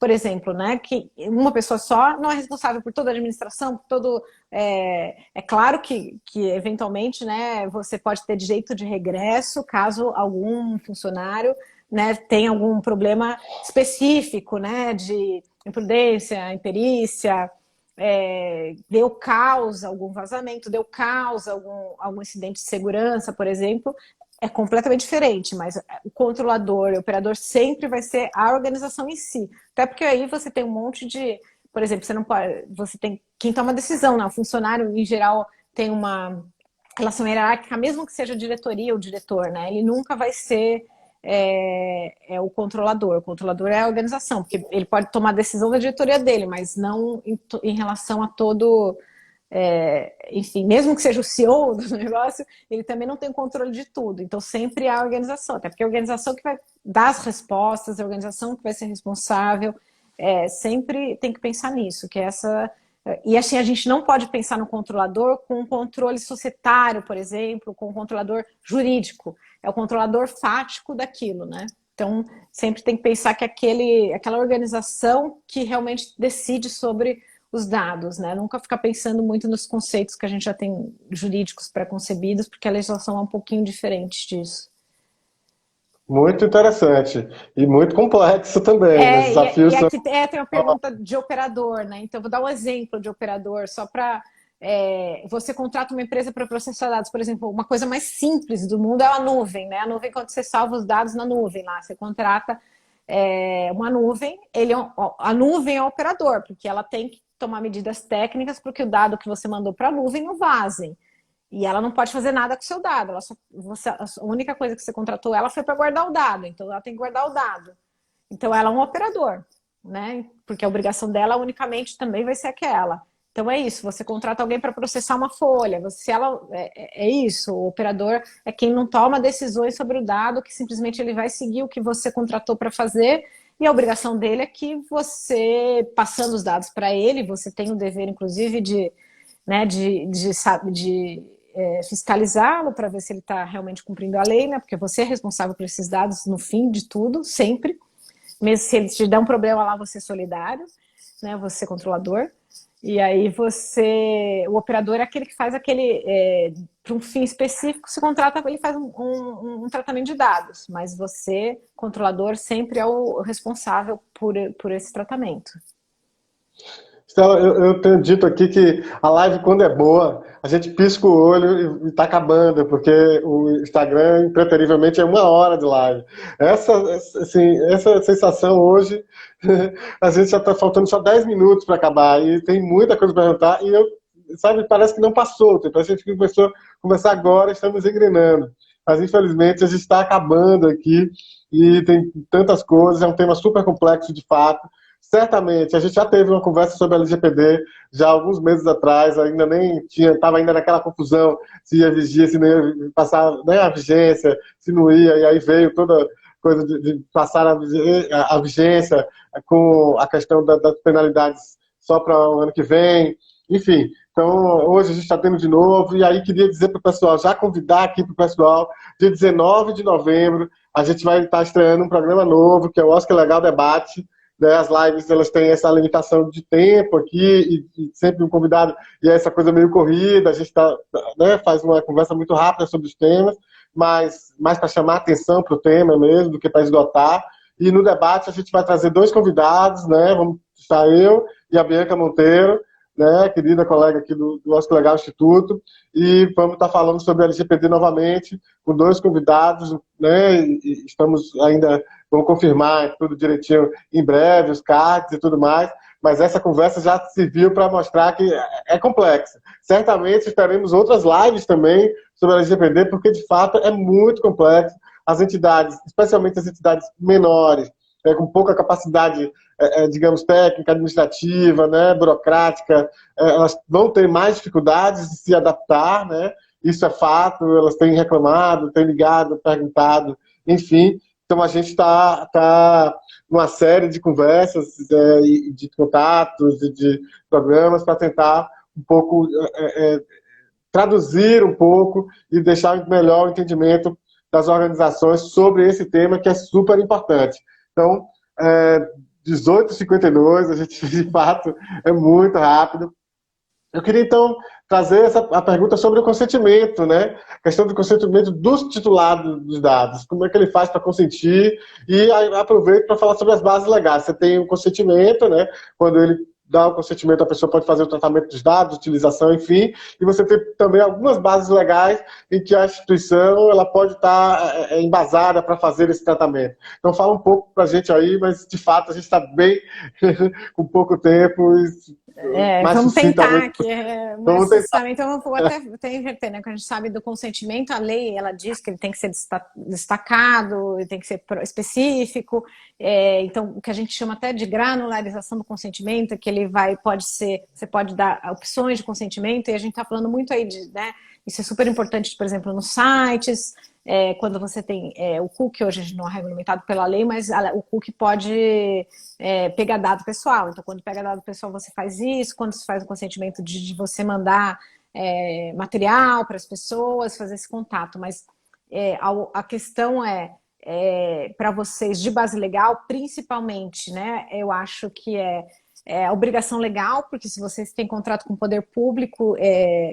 por exemplo, né, que uma pessoa só não é responsável por toda a administração, por todo... É claro que eventualmente, né, você pode ter direito de regresso caso algum funcionário, né, tenha algum problema específico, né, de imprudência, imperícia, deu causa algum vazamento, deu causa algum incidente de segurança, por exemplo, é completamente diferente, mas o controlador, o operador sempre vai ser a organização em si. Até porque aí você tem um monte de, por exemplo, você não pode, você tem quem toma decisão, né? O funcionário em geral tem uma relação hierárquica, mesmo que seja a diretoria ou diretor, né? Ele nunca vai ser o controlador. O controlador é a organização, porque ele pode tomar a decisão da diretoria dele, mas não em relação a todo... enfim, mesmo que seja o CEO do negócio, ele também não tem controle de tudo. Então, sempre há a organização, até porque é a organização que vai dar as respostas, a organização que vai ser responsável, sempre tem que pensar nisso, que essa... E assim, a gente não pode pensar no controlador com um controle societário, por exemplo, com um controlador jurídico. É o controlador fático daquilo, né? Então, sempre tem que pensar que aquela organização que realmente decide sobre os dados, né? Nunca ficar pensando muito nos conceitos que a gente já tem jurídicos pré-concebidos, porque a legislação é um pouquinho diferente disso. Muito interessante. E muito complexo também, né? Os desafios E são... aqui tem uma pergunta de operador, né? Então, eu vou dar um exemplo de operador, só para... você contrata uma empresa para processar dados, por exemplo, uma coisa mais simples do mundo é a nuvem, né? A nuvem, quando você salva os dados na nuvem lá, você contrata uma nuvem, a nuvem é o operador, porque ela tem que tomar medidas técnicas para que o dado que você mandou para a nuvem não vazem. E ela não pode fazer nada com o seu dado. A única coisa que você contratou ela foi para guardar o dado. Então, ela tem que guardar o dado. Então, ela é um operador, né? Porque a obrigação dela unicamente também vai ser aquela. Então, é isso. Você contrata alguém para processar uma folha. É isso. O operador é quem não toma decisões sobre o dado, que simplesmente ele vai seguir o que você contratou para fazer. E a obrigação dele é que você, passando os dados para ele, você tem o dever, inclusive, de fiscalizá-lo para ver se ele está realmente cumprindo a lei, né? Porque você é responsável por esses dados no fim de tudo, sempre. Mesmo se ele te der um problema lá, você é solidário, né? Você é controlador. E aí o operador é aquele que faz para um fim específico, se contrata, ele faz um tratamento de dados, mas você, controlador, sempre é o responsável por esse tratamento. Estela, eu tenho dito aqui que a live, quando é boa, a gente pisca o olho e está acabando, porque o Instagram, impreterivelmente, é 1 hora de live. Essa sensação hoje, a gente já está faltando só 10 minutos para acabar, e tem muita coisa para perguntar, sabe, parece que não passou, a gente começou a conversar agora, estamos engrenando. Mas, infelizmente, a gente está acabando aqui, e tem tantas coisas, é um tema super complexo, de fato. certamente, a gente já teve uma conversa sobre a LGPD já há alguns meses atrás, ainda nem tinha, estava ainda naquela confusão se ia vigir, se não ia passar nem a vigência, se não ia, e aí veio toda coisa de passar a vigência com a questão das penalidades só para o ano que vem, enfim. Então, hoje a gente está tendo de novo, e aí queria dizer para o pessoal, já convidar aqui para o pessoal, dia 19 de novembro, a gente vai estar estreando um programa novo, que é o Oscar Legal Debate, né? As lives, elas têm essa limitação de tempo aqui, e sempre um convidado, e é essa coisa meio corrida, a gente né, faz uma conversa muito rápida sobre os temas, mas mais para chamar atenção para o tema mesmo, do que para esgotar. E no debate a gente vai trazer dois convidados, né? Vamos estar eu e a Bianca Monteiro, né, querida colega aqui do Oscar Legal Instituto, e vamos estar falando sobre a LGPD novamente, com dois convidados, né, e estamos ainda, vamos confirmar tudo direitinho em breve, os cards e tudo mais, mas essa conversa já serviu para mostrar que é complexa. Certamente teremos outras lives também sobre a LGPD, porque de fato é muito complexo. As entidades, especialmente as entidades menores, com pouca capacidade, digamos, técnica, administrativa, né, burocrática, elas vão ter mais dificuldades de se adaptar, né? Isso é fato, elas têm reclamado, têm ligado, perguntado, enfim. Então, a gente está numa série de conversas, de contatos, de programas para tentar um pouco traduzir um pouco e deixar melhor o entendimento das organizações sobre esse tema que é super importante. Então, 18h52, a gente, de fato, é muito rápido. Eu queria, então, trazer a pergunta sobre o consentimento, né? A questão do consentimento do titular dos dados. Como é que ele faz para consentir? E aproveito para falar sobre as bases legais. Você tem o consentimento, né? Quando ele dá o consentimento, a pessoa pode fazer o tratamento dos dados, utilização, enfim. E você tem também algumas bases legais em que a instituição ela pode estar embasada para fazer esse tratamento. Então, fala um pouco para a gente aí, mas, de fato, a gente está bem com pouco tempo e mais Vamos tentar, sucintamente. que mais sucintamente, então eu vou até inverter, né? Quando a gente sabe do consentimento, a lei, ela diz que ele tem que ser destacado, ele tem que ser específico, então o que a gente chama até de granularização do consentimento, que ele pode ser, você pode dar opções de consentimento, e a gente está falando muito aí de, né? Isso é super importante, por exemplo, nos sites, quando você tem o cookie, hoje a gente não é regulamentado pela lei, mas o cookie pode pegar dado pessoal. Então, quando pega dado pessoal, você faz isso. Quando você faz o consentimento de você mandar material para as pessoas, fazer esse contato. Mas a questão para vocês de base legal, principalmente, né? Eu acho que a obrigação legal, porque se vocês têm contrato com o poder público,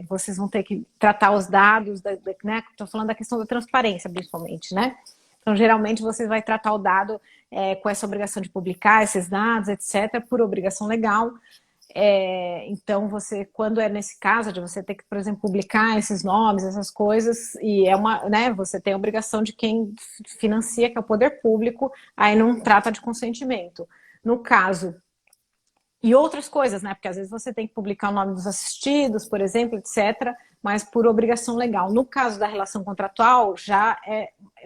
vocês vão ter que tratar os dados, né? Estou falando da questão da transparência, principalmente, né? Então, geralmente, você vai tratar o dado com essa obrigação de publicar esses dados, etc., por obrigação legal. Então, quando é nesse caso de você ter que, por exemplo, publicar esses nomes, essas coisas, e né, você tem a obrigação de quem financia, que é o poder público, aí não trata de consentimento. No caso e outras coisas, né? Porque às vezes você tem que publicar o nome dos assistidos, por exemplo, etc., mas por obrigação legal. No caso da relação contratual,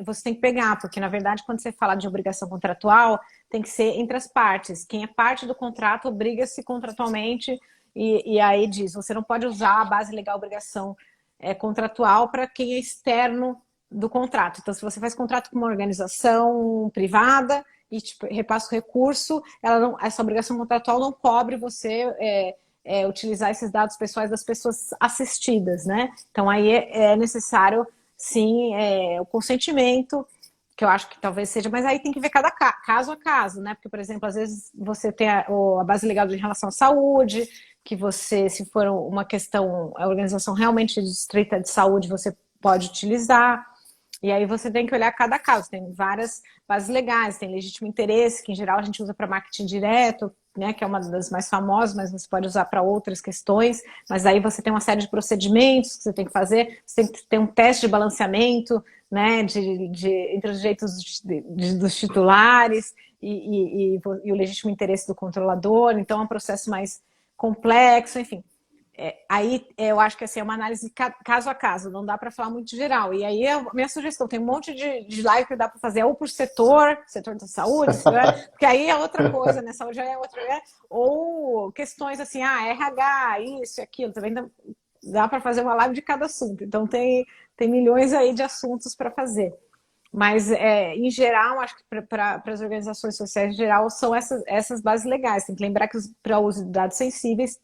você tem que pegar, porque na verdade, quando você fala de obrigação contratual, tem que ser entre as partes. Quem é parte do contrato obriga-se contratualmente, e aí diz, você não pode usar a base legal obrigação contratual para quem é externo do contrato. Então, se você faz contrato com uma organização privada e repassa o recurso, essa obrigação contratual não cobre você utilizar esses dados pessoais das pessoas assistidas, né? Então, aí é necessário, sim, o consentimento, que eu acho que talvez seja, mas aí tem que ver cada caso a caso, né? Porque, por exemplo, às vezes você tem a base legal em relação à saúde, que você, se for uma questão, a organização realmente estrita de saúde, você pode utilizar. E aí você tem que olhar cada caso. Tem várias bases legais, tem legítimo interesse, que em geral a gente usa para marketing direto, né, que é uma das mais famosas, mas você pode usar para outras questões. Mas aí você tem uma série de procedimentos que você tem que fazer, você tem que ter um teste de balanceamento, né, entre os direitos dos titulares e o legítimo interesse do controlador. Então é um processo mais complexo, enfim. Aí eu acho que assim, é uma análise caso a caso, não dá para falar muito geral. E aí a minha sugestão, tem um monte de live que dá para fazer, ou por setor da saúde, porque aí é outra coisa, né? Saúde já é outra, ou questões assim, RH, isso e aquilo, também dá para fazer uma live de cada assunto. Então tem milhões aí de assuntos para fazer. Mas, em geral, acho que para as organizações sociais em geral, são essas bases legais. Tem que lembrar que para o uso de dados sensíveis,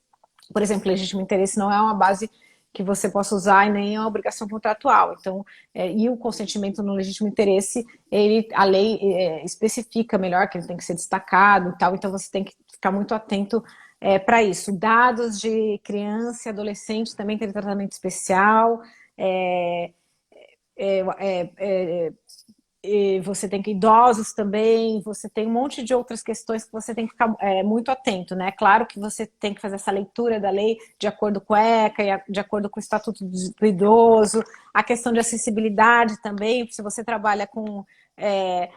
por exemplo, legítimo interesse não é uma base que você possa usar e nem é uma obrigação contratual. Então, e o consentimento no legítimo interesse, a lei especifica melhor que ele tem que ser destacado e tal, então você tem que ficar muito atento para isso. Dados de criança e adolescente também tem tratamento especial, você tem que idosos também, você tem um monte de outras questões que você tem que ficar muito atento, né? Claro que você tem que fazer essa leitura da lei de acordo com o ECA e de acordo com o Estatuto do Idoso, a questão de acessibilidade também, se você trabalha com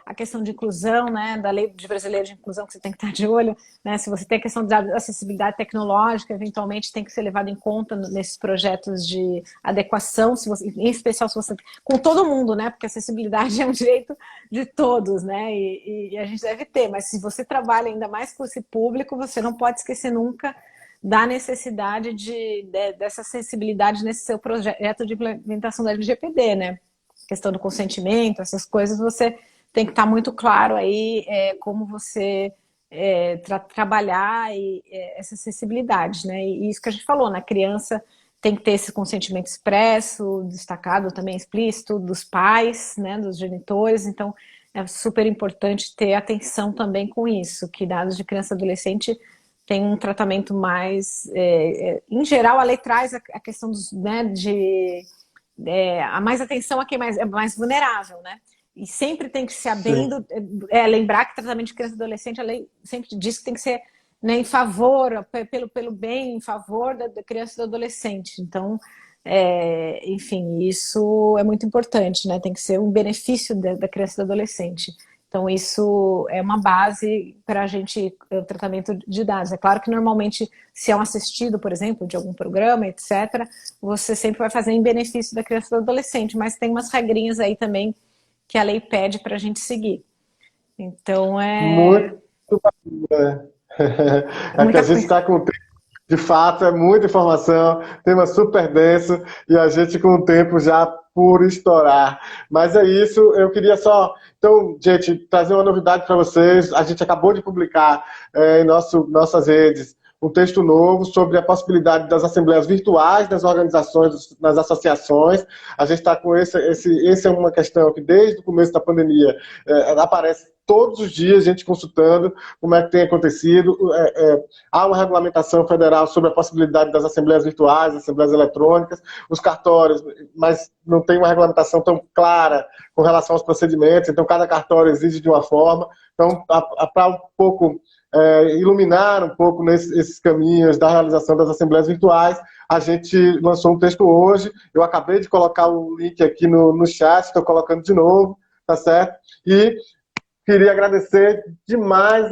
a questão de inclusão, né, da Lei Brasileira de Inclusão, que você tem que estar de olho, né, se você tem a questão de acessibilidade tecnológica, eventualmente tem que ser levado em conta nesses projetos de adequação, em especial se você, com todo mundo, né, porque acessibilidade é um direito de todos, né, e a gente deve ter, mas se você trabalha ainda mais com esse público, você não pode esquecer nunca da necessidade dessa acessibilidade nesse seu projeto de implementação da LGPD, né, questão do consentimento, essas coisas, você tem que estar muito claro aí como você trabalhar essa acessibilidade, né? E isso que a gente falou, na criança tem que ter esse consentimento expresso, destacado também explícito, dos pais, né, dos genitores, então é super importante ter atenção também com isso, que dados de criança e adolescente tem um tratamento mais... em geral, a lei traz a questão né, a mais atenção a quem é mais vulnerável, né? E sempre tem que se abendo, lembrar que tratamento de criança e adolescente, a lei sempre diz que tem que ser, né, em favor, pelo bem, em favor da criança e do adolescente. Então, enfim, isso é muito importante, né? Tem que ser um benefício da criança e do adolescente. Então, isso é uma base para a gente, o tratamento de dados. É claro que, normalmente, se é um assistido, por exemplo, de algum programa, etc., você sempre vai fazer em benefício da criança e do adolescente, mas tem umas regrinhas aí também que a lei pede para a gente seguir. Então, Muito bacana. É que a muita gente coisa. está com tempo, de fato, é muita informação, tema super denso, e a gente com o tempo já por estourar. Mas é isso, eu queria só, então, gente, trazer uma novidade para vocês. A gente acabou de publicar em nossas redes um texto novo sobre a possibilidade das assembleias virtuais nas organizações, nas associações. A gente está com essa é uma questão que desde o começo da pandemia aparece todos os dias, gente consultando como é que tem acontecido. Há uma regulamentação federal sobre a possibilidade das assembleias virtuais, assembleias eletrônicas, os cartórios, mas não tem uma regulamentação tão clara com relação aos procedimentos, então cada cartório exige de uma forma. Então, para um pouco iluminar um pouco nesses caminhos da realização das assembleias virtuais, a gente lançou um texto hoje. Eu acabei de colocar o link aqui no chat, estou colocando de novo, tá certo? E queria agradecer demais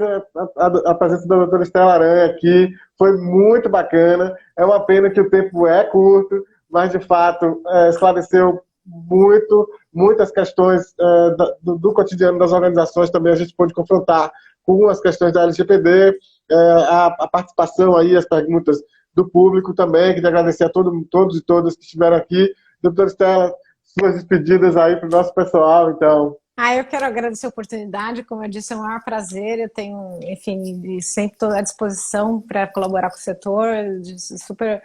a presença da doutora Estela Aranha aqui, foi muito bacana. É uma pena que o tempo é curto, mas de fato esclareceu muitas questões do cotidiano das organizações. Também a gente pôde confrontar com as questões da LGPD, a participação aí, as perguntas do público também. Queria agradecer a todos e todas que estiveram aqui. Doutora Estela, suas despedidas aí para o nosso pessoal, então. Eu quero agradecer a oportunidade, como eu disse, é um maior prazer, eu tenho, enfim, sempre estou à disposição para colaborar com o setor, super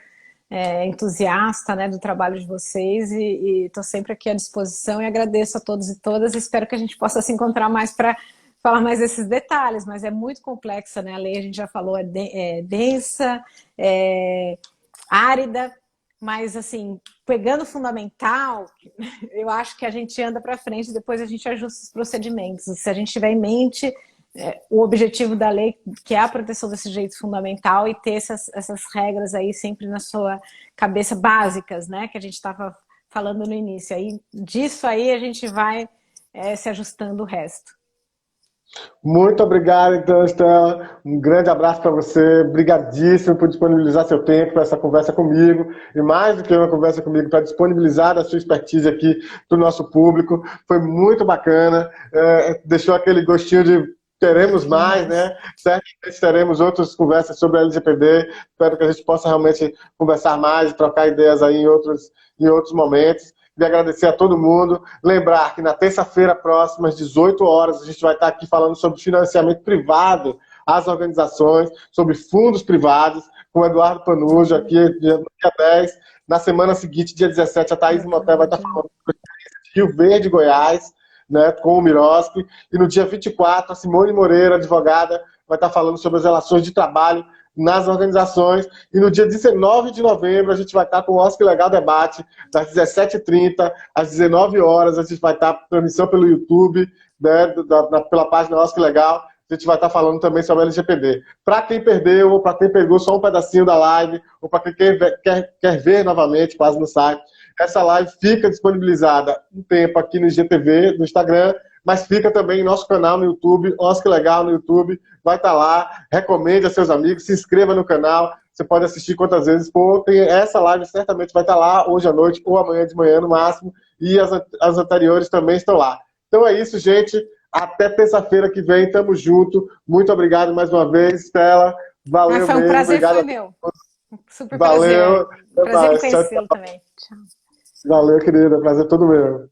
entusiasta, né, do trabalho de vocês e estou sempre aqui à disposição e agradeço a todos e todas, espero que a gente possa se encontrar mais para falar mais desses detalhes, mas é muito complexa, né, a lei a gente já falou, é densa, árida, mas assim, pegando o fundamental, eu acho que a gente anda para frente, depois a gente ajusta os procedimentos. Se a gente tiver em mente o objetivo da lei, que é a proteção desse direito fundamental, e ter essas regras aí sempre na sua cabeça básicas, né, que a gente estava falando no início. Aí, disso aí a gente vai se ajustando o resto. Muito obrigado, então, Estela. Um grande abraço para você. Obrigadíssimo por disponibilizar seu tempo para essa conversa comigo. E mais do que uma conversa comigo, para disponibilizar a sua expertise aqui para o nosso público. Foi muito bacana. Deixou aquele gostinho de teremos mais, né? Certamente teremos outras conversas sobre a LGPD. Espero que a gente possa realmente conversar mais, trocar ideias aí em outros momentos. Queria agradecer a todo mundo. Lembrar que na terça-feira próxima, às 18 horas, a gente vai estar aqui falando sobre financiamento privado às organizações, sobre fundos privados, com o Eduardo Panujo, aqui no dia 10. Na semana seguinte, dia 17, a Thaís Moté vai estar falando sobre Rio Verde, Goiás, né, com o Miroski. E no dia 24, a Simone Moreira, advogada, vai estar falando sobre as relações de trabalho nas organizações. E no dia 19 de novembro, a gente vai estar com o Oscar Legal Debate, das 17h30 às 19 horas. A gente vai estar com transmissão pelo YouTube, né, pela página Oscar Legal. A gente vai estar falando também sobre a LGPD. Para quem perdeu, ou para quem pegou só um pedacinho da live, ou para quem quer ver novamente, quase no site, essa live fica disponibilizada um tempo aqui no IGTV, no Instagram, mas fica também em nosso canal no YouTube, Oscar Legal no YouTube, vai estar lá, recomende a seus amigos, se inscreva no canal, você pode assistir quantas vezes for, essa live certamente vai estar lá hoje à noite ou amanhã de manhã no máximo, e as anteriores também estão lá. Então é isso, gente, até terça-feira que vem, tamo junto, muito obrigado mais uma vez, Estela, valeu foi um mesmo, prazer, obrigado. foi meu. Super Valeu, prazer. Prazer em tchau, conhecê-lo tchau. também. Tchau. Valeu, querida, prazer todo meu.